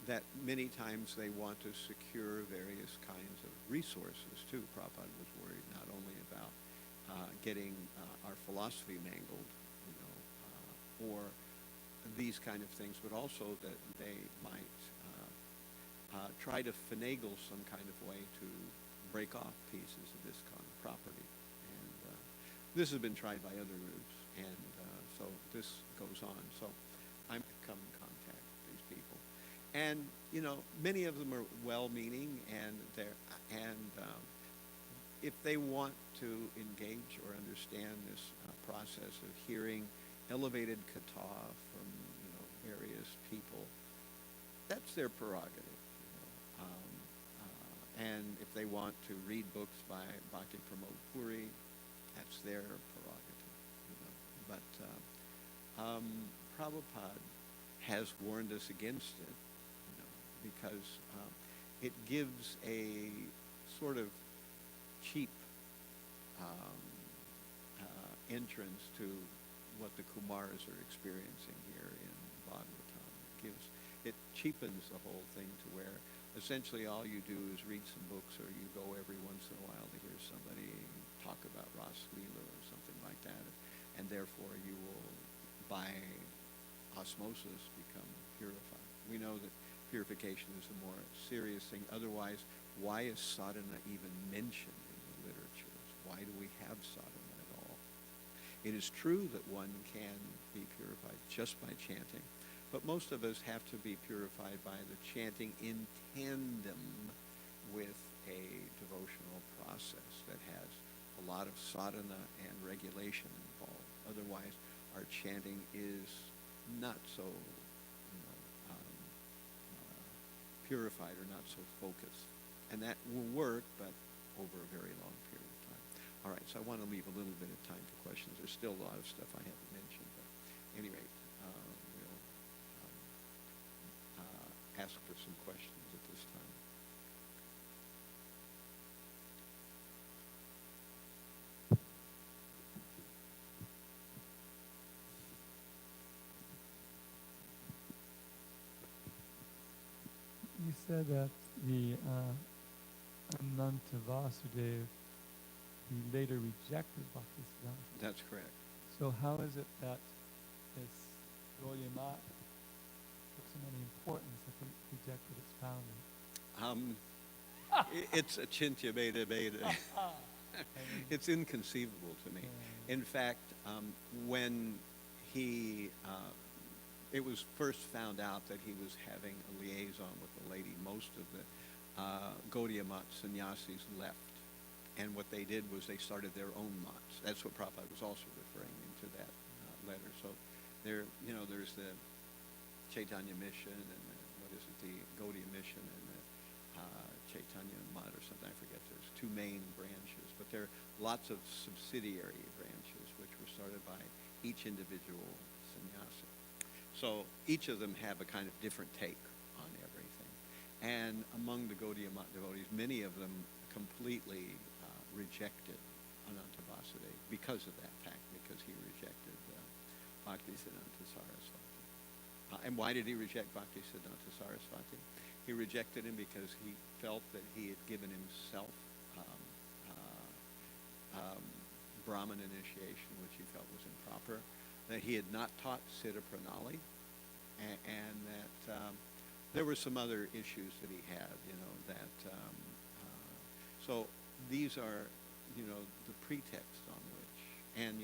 that many times they want to secure various kinds of resources too. Prabhupada was worried not only about getting our philosophy mangled, or these kind of things, but also that they might try to finagle some kind of way to break off pieces of ISKCON property. And this has been tried by other groups, and so this goes on. So I'm come in contact with these people. And, many of them are well-meaning, and if they want to engage or understand this process of hearing elevated kata from, various people, that's their prerogative. And if they want to read books by Bhakti Pramod Puri, that's their prerogative. But Prabhupada has warned us against it, because it gives a sort of cheap entrance to what the Kumars are experiencing here in Bhāgavatam. It cheapens the whole thing to where essentially all you do is read some books, or you go every once in a while to hear somebody talk about Ras Leela or something like that, and therefore you will, by osmosis, become purified. We know that purification is a more serious thing. Otherwise, why is sadhana even mentioned in the literatures? Why do we have sadhana at all? It is true that one can be purified just by chanting, but most of us have to be purified by the chanting in tandem with a devotional process that has a lot of sadhana and regulation involved. Otherwise, our chanting is not so purified or not so focused. And that will work, but over a very long period of time. All right, so I want to leave a little bit of time for questions. There's still a lot of stuff I haven't mentioned, but at any rate, we'll ask for some questions at this time. You said that the Ananta Vasudev, he later rejected Bhaktisiddhanta. That's correct. So how is it that this Gaudiya Math took so many importance that they rejected its founder? It's Achintya Beda Beda. It's inconceivable to me. In fact, when it was first found out that he was having a liaison with a lady, most of the Gaudiya Math sannyasis left. And what they did was they started their own mats. That's what Prabhupada was also referring into that letter. So there's the Chaitanya Mission and the Gaudiya Mission and the Chaitanya Mat or something. I forget. There's two main branches, but there are lots of subsidiary branches which were started by each individual sannyasi. So each of them have a kind of different take on everything. And among the Gaudiya Math devotees, many of them completely rejected Ananta Vasudeva because of that fact, because he rejected Bhaktisiddhanta Saraswati. And why did he reject Bhaktisiddhanta Saraswati? He rejected him because he felt that he had given himself Brahman initiation, which he felt was improper, that he had not taught Siddha Pranali, and that there were some other issues that he had, so these are, the pretext on which, and,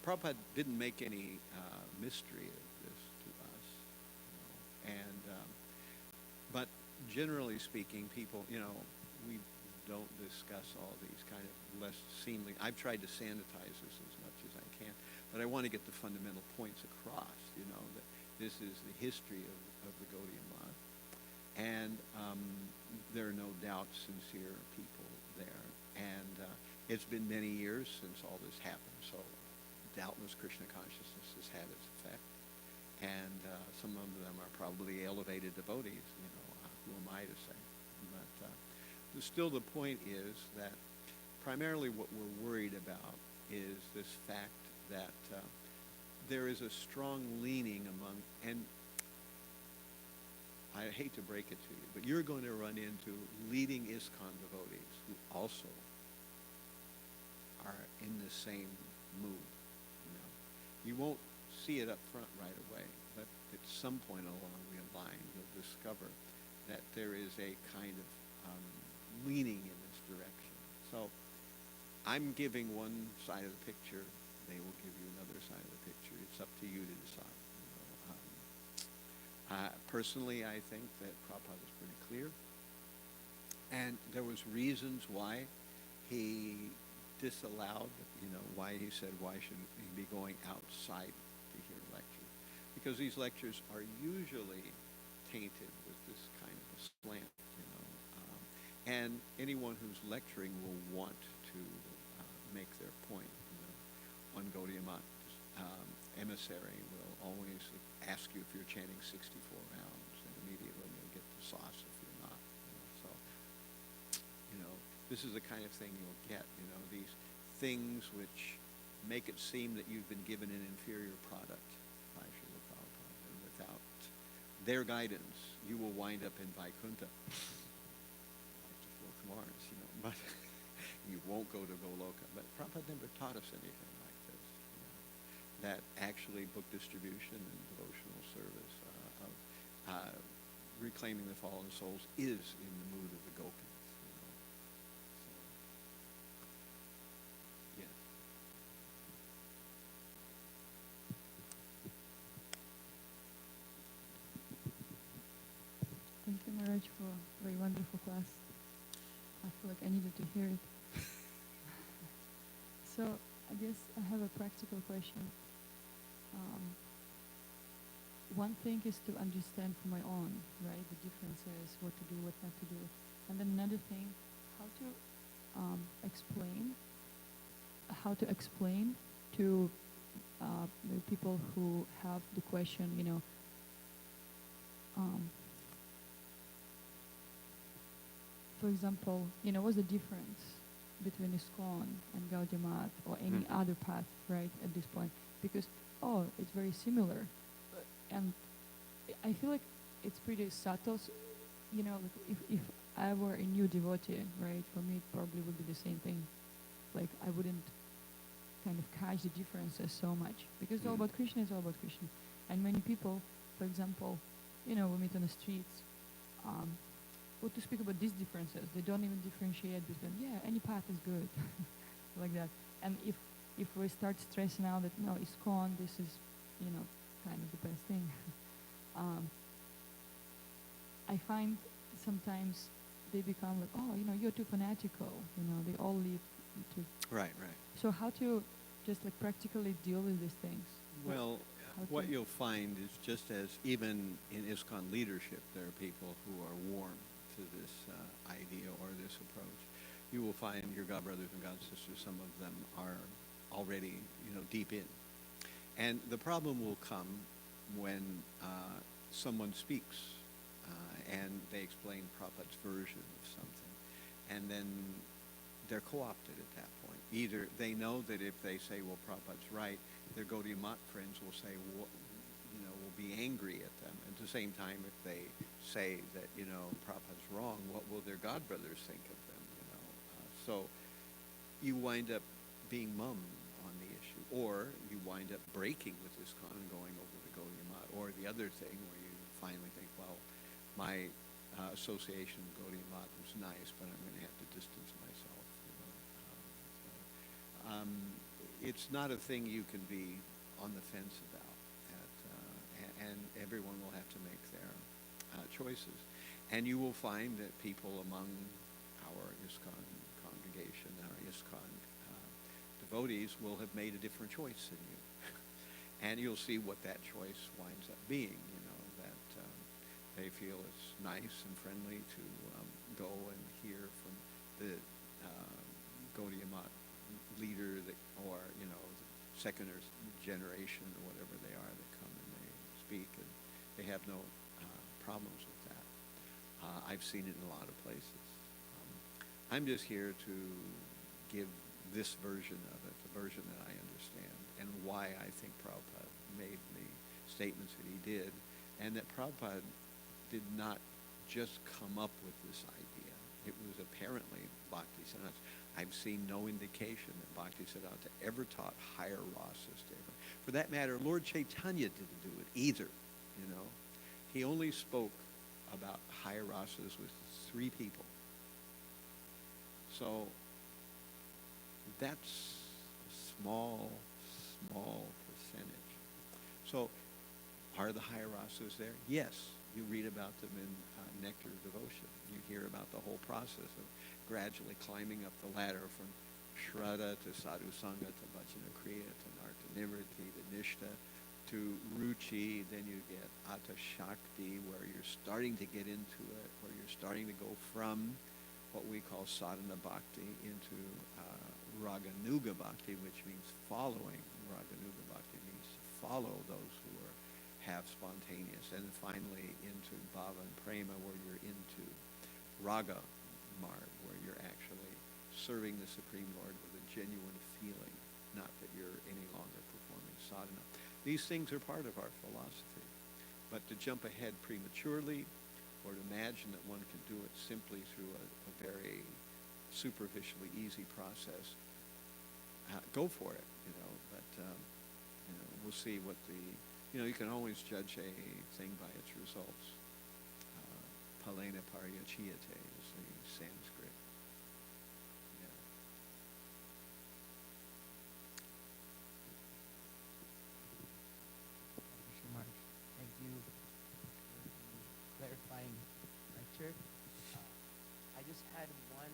Prabhupada didn't make any mystery of this to us, but generally speaking, people, we don't discuss all these kind of less seemly. I've tried to sanitize this as much as I can, but I want to get the fundamental points across, that this is the history of the Gaudiya Math, and there are no doubt sincere people there, and it's been many years since all this happened, so doubtless Krishna consciousness has had its effect, and some of them are probably elevated devotees, who am I to say? But still the point is that primarily what we're worried about is this fact that there is a strong leaning among, and I hate to break it to you, but you're going to run into leading ISKCON devotees who also are in the same mood. You won't see it up front right away, but at some point along the line, you'll discover that there is a kind of leaning in this direction. So I'm giving one side of the picture. They will give you another side of the picture. It's up to you to decide. Personally, I think that Prabhupada was pretty clear. And there was reasons why he disallowed, why he said, why should he be going outside to hear lectures? Because these lectures are usually tainted with this kind of a slant, and anyone who's lecturing will want to make their point. One Gaudiya Math emissary will always ask you if you're chanting 64 rounds, and immediately you'll get the sauce if you're not. So, this is the kind of thing you'll get, these things which make it seem that you've been given an inferior product by Srila Prabhupada, and without their guidance, you will wind up in Vaikuntha, like the four Kumars, but you won't go to Goloka. But Prabhupada never taught us anything like this, that actually book distribution and devotional service of reclaiming the fallen souls is in the mood of the gopis. Thank you, Maharaj, for a very wonderful class. I feel like I needed to hear it. So, I guess I have a practical question. One thing is to understand for my own, right, the differences, what to do, what not to do. And then another thing, how to explain to the people who have the question, for example, what's the difference between ISKCON and Gaudiya Math or any other path, right, at this point? Because, it's very similar. And I feel like it's pretty subtle. Like if I were a new devotee, right, for me it probably would be the same thing. Like I wouldn't kind of catch the differences so much. Because it's all about Krishna, it's all about Krishna. And many people, for example, we meet on the streets, or to speak about these differences, they don't even differentiate between, any path is good, like that. And if we start stressing out that, no, ISKCON, this is, kind of the best thing, I find sometimes they become like, you're too fanatical, they all lead to... Right. So how to just like practically deal with these things? Well, what you'll find is just as even in ISKCON leadership, there are people who are warm to this idea or this approach. You will find your God brothers and God sisters, some of them are already, deep in. And the problem will come when someone speaks and they explain Prabhupada's version of something, and then they're co-opted at that point. Either they know that if they say, well, Prabhupada's right, their Gaudiya Math friends will say, will be angry at them. At the same time, if they say that, Prabhupada's wrong, what will their God brothers think of them, So you wind up being mum on the issue, or you wind up breaking with ISKCON and going over to Gaudiya Math, or the other thing where you finally think, well, my association with Gaudiya Math was nice, but I'm going to have to distance myself, it's not a thing you can be on the fence about, and everyone will have to make their choices. And you will find that people among our ISKCON congregation, our ISKCON devotees will have made a different choice than you. And you'll see what that choice winds up being, that they feel it's nice and friendly to go and hear from the Gaudiya Math leader or, the second or generation or whatever they are that come and they speak, and they have no problems with that. I've seen it in a lot of places. I'm just here to give this version of it, the version that I understand, and why I think Prabhupada made the statements that he did, and that Prabhupada did not just come up with this idea. It was apparently Bhaktisiddhanta. I've seen no indication that Bhaktisiddhanta ever taught higher rasas to everyone. For that matter, Lord Chaitanya didn't do it either. you know. He only spoke about higher rasas with 3 people. So that's a small percentage. So are the higher rasas there? Yes. You read about them in Nectar of Devotion. You hear about the whole process of gradually climbing up the ladder from Shraddha to Sadhu Sangha to Vajana Kriya to Narta Nivritti to Nishta to Ruchi. Then you get Atta Shakti, where you're starting to get into it, where you're starting to go from what we call sadhana bhakti into raganuga bhakti, which means following. Raganuga bhakti means to follow those who are half spontaneous. And then finally into bhava and prema, where you're into raga marg, where you're actually serving the Supreme Lord with a genuine feeling, not that you're any longer performing sadhana. These things are part of our philosophy. But to jump ahead prematurely, or to imagine that one can do it simply through a very superficially easy process, go for it, you know. But you know, we'll see what the, you know, you can always judge a thing by its results. Palena paryachiyate is the Sanskrit. Yeah. Shrimad, thank you for the clarifying lecture. I just had one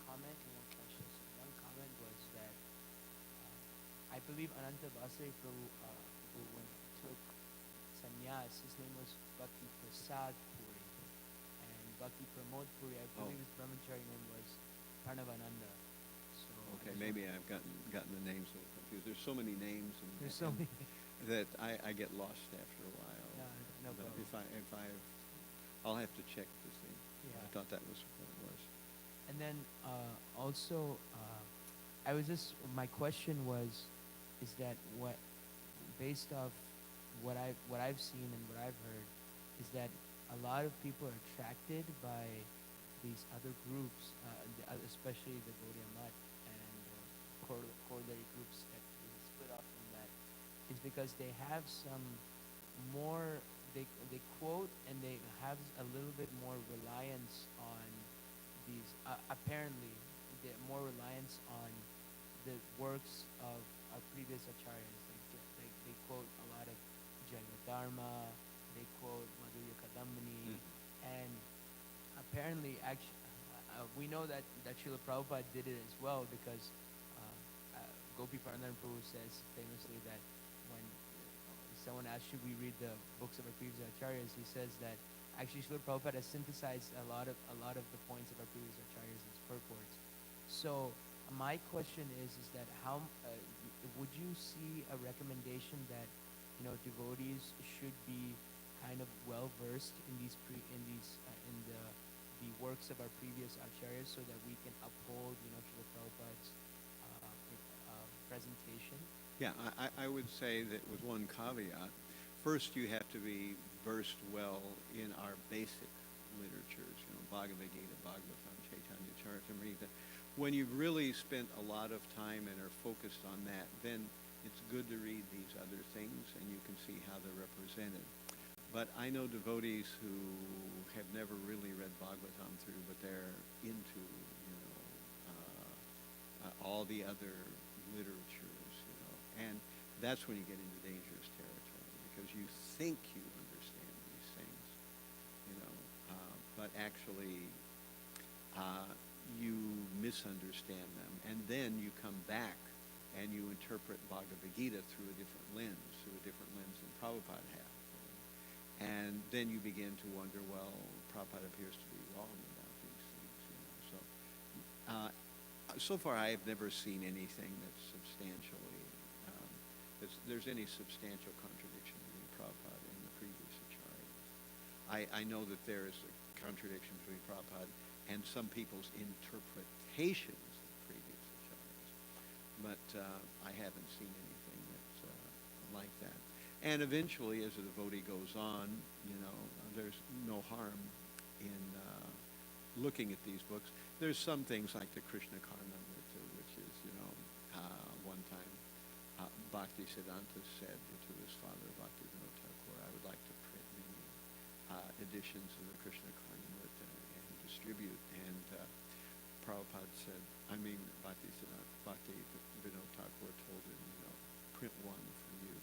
comment and one question. So one comment was that I believe Ananta Vasari Prabhu, when he took sannyas, his name was Bhakti Prasad Puri, and Bhakti Pramod Puri, I believe his brahmachari name was Pranavananda. So Okay, maybe I've gotten the names a little confused. There's so many names there's so many. that I get lost after a while. No But problem. I'll have to check to see. Yeah. I thought that was what it was. And then also, my question is that based off what I've seen and what I've heard, is that a lot of people are attracted by these other groups, especially the Gaudiya Math and corollary groups that split off from that, is because they have some more, they quote and they have a little bit more reliance on these, apparently, more reliance on the works of our previous acharyas. Like they quote a lot of Jaiva Dharma, they quote Madhurya Kadambini, and apparently, we know that Srila Prabhupada did it as well, because Gopi Parandaran Prabhu says famously that when someone asks, should we read the books of our previous acharyas, he says that actually Srila Prabhupada has synthesized a lot of the points of our previous acharyas in his purports. So my question is that how would you see a recommendation that, you know, devotees should be kind of well versed in the works of our previous acharyas, so that we can uphold, you know, Srila Prabhupada's presentation? Yeah, I would say that with one caveat. First, you have to be versed well in our basic literatures, you know, Bhagavad Gita, Bhāgavatam, Chaitanya Charitamrita. When you've really spent a lot of time and are focused on that, then it's good to read these other things, and you can see how they're represented. But I know devotees who have never really read Bhagavatam through, but they're into, you know, all the other literatures, you know, and that's when you get into dangerous territory, because you think you understand these things, you know, but actually you misunderstand them, and then you come back and you interpret Bhagavad Gita through a different lens than Prabhupada had. And then you begin to wonder, well, Prabhupada appears to be wrong about these things, you know. So far I have never seen anything that's substantially, there's any substantial contradiction between Prabhupada and the previous acharyas. I know that there is a contradiction between Prabhupada and some people's interpretations of previous acharyas, but I haven't seen anything that's like that. And eventually, as a devotee goes on, you know, there's no harm in looking at these books. There's some things like the Krishna Karnamrita, which is, you know, one time Bhaktisiddhanta said to his father, Bhaktivinoda editions of the Krishna Karnamrita and distribute. And Prabhupada said, Bhakti Vinod Thakur told him, print one for you.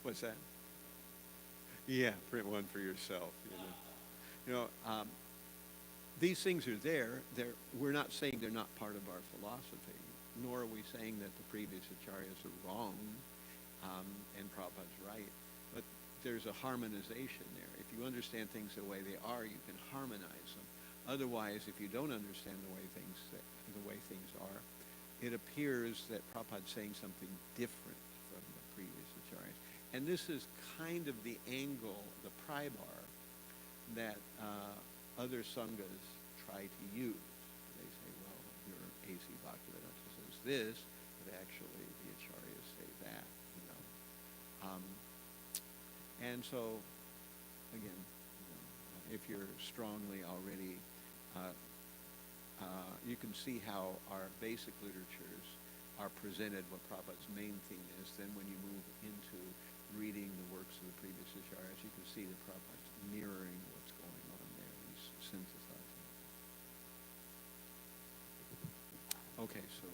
What's that? Yeah, print one for yourself. These things are there. We're not saying they're not part of our philosophy, nor are we saying that the previous acharyas are wrong, and Prabhupada's right. But there's a harmonization there. If you understand things the way they are, you can harmonize them. Otherwise, if you don't understand the way things are, it appears that Prabhupada's saying something different from the previous acharyas. And this is kind of the angle, the prybar, that other sanghas try to use. They say, well, your A.C. Bhaktivedanta says this, but actually the acharyas say that, And so, again, if you're strongly already, you can see how our basic literatures are presented, what Prabhupada's main theme is. Then when you move into reading the works of the previous acharyas, you can see that Prabhupada's mirroring what's going on there. He's synthesizing. Okay, so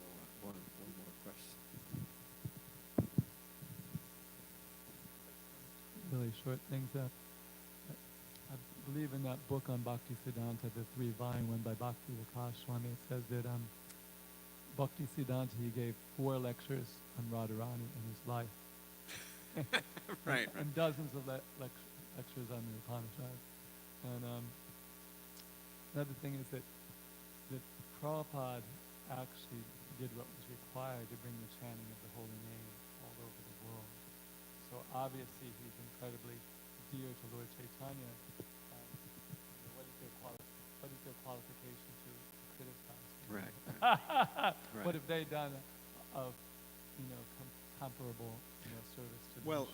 one more question. Really short things. I believe in that book on Bhakti Siddhanta, the 3-volume one by Bhakti Vikas Swami, it says that Bhakti Siddhanta, he gave 4 lectures on Radharani in his life. Right. And dozens of lectures on the Upanishads. And another thing is that Prabhupada actually did what was required to bring the chanting of the holy name all over the world. So obviously he's incredibly dear to Lord Chaitanya. What is their qualification to criticize? Right. What have they done of comparable service to? Well,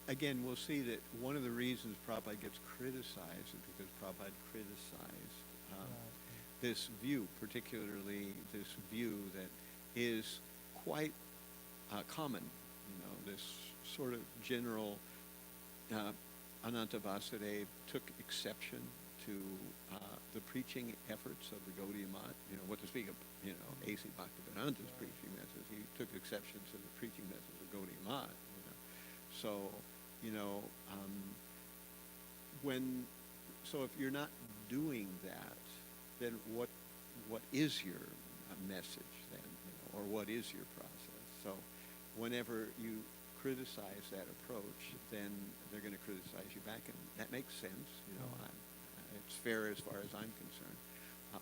again, we'll see that one of the reasons Prabhupada gets criticized is because Prabhupada criticized this view, particularly this view that is quite common. This sort of general Ananta Vasudeva took exception to the preaching efforts of the Gaudiya Math. What to speak of, A.C. Bhaktivedanta's preaching methods. He took exception to the preaching methods of Gaudiya Math. So, so if you're not doing that, then what is your message then, or what is your process? So, whenever you criticize that approach, then they're going to criticize you back, and that makes sense. It's fair as far as I'm concerned.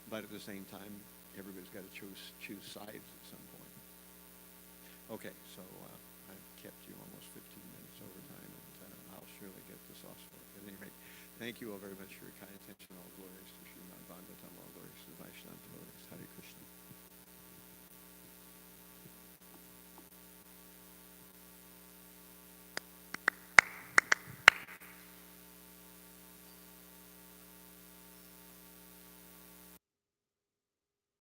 But at the same time, everybody's got to choose sides at some point. Okay, so I've kept you almost 15 minutes over time, and I'll surely get this off. At any rate, thank you all very much for your kind attention. All glories to Śrimad.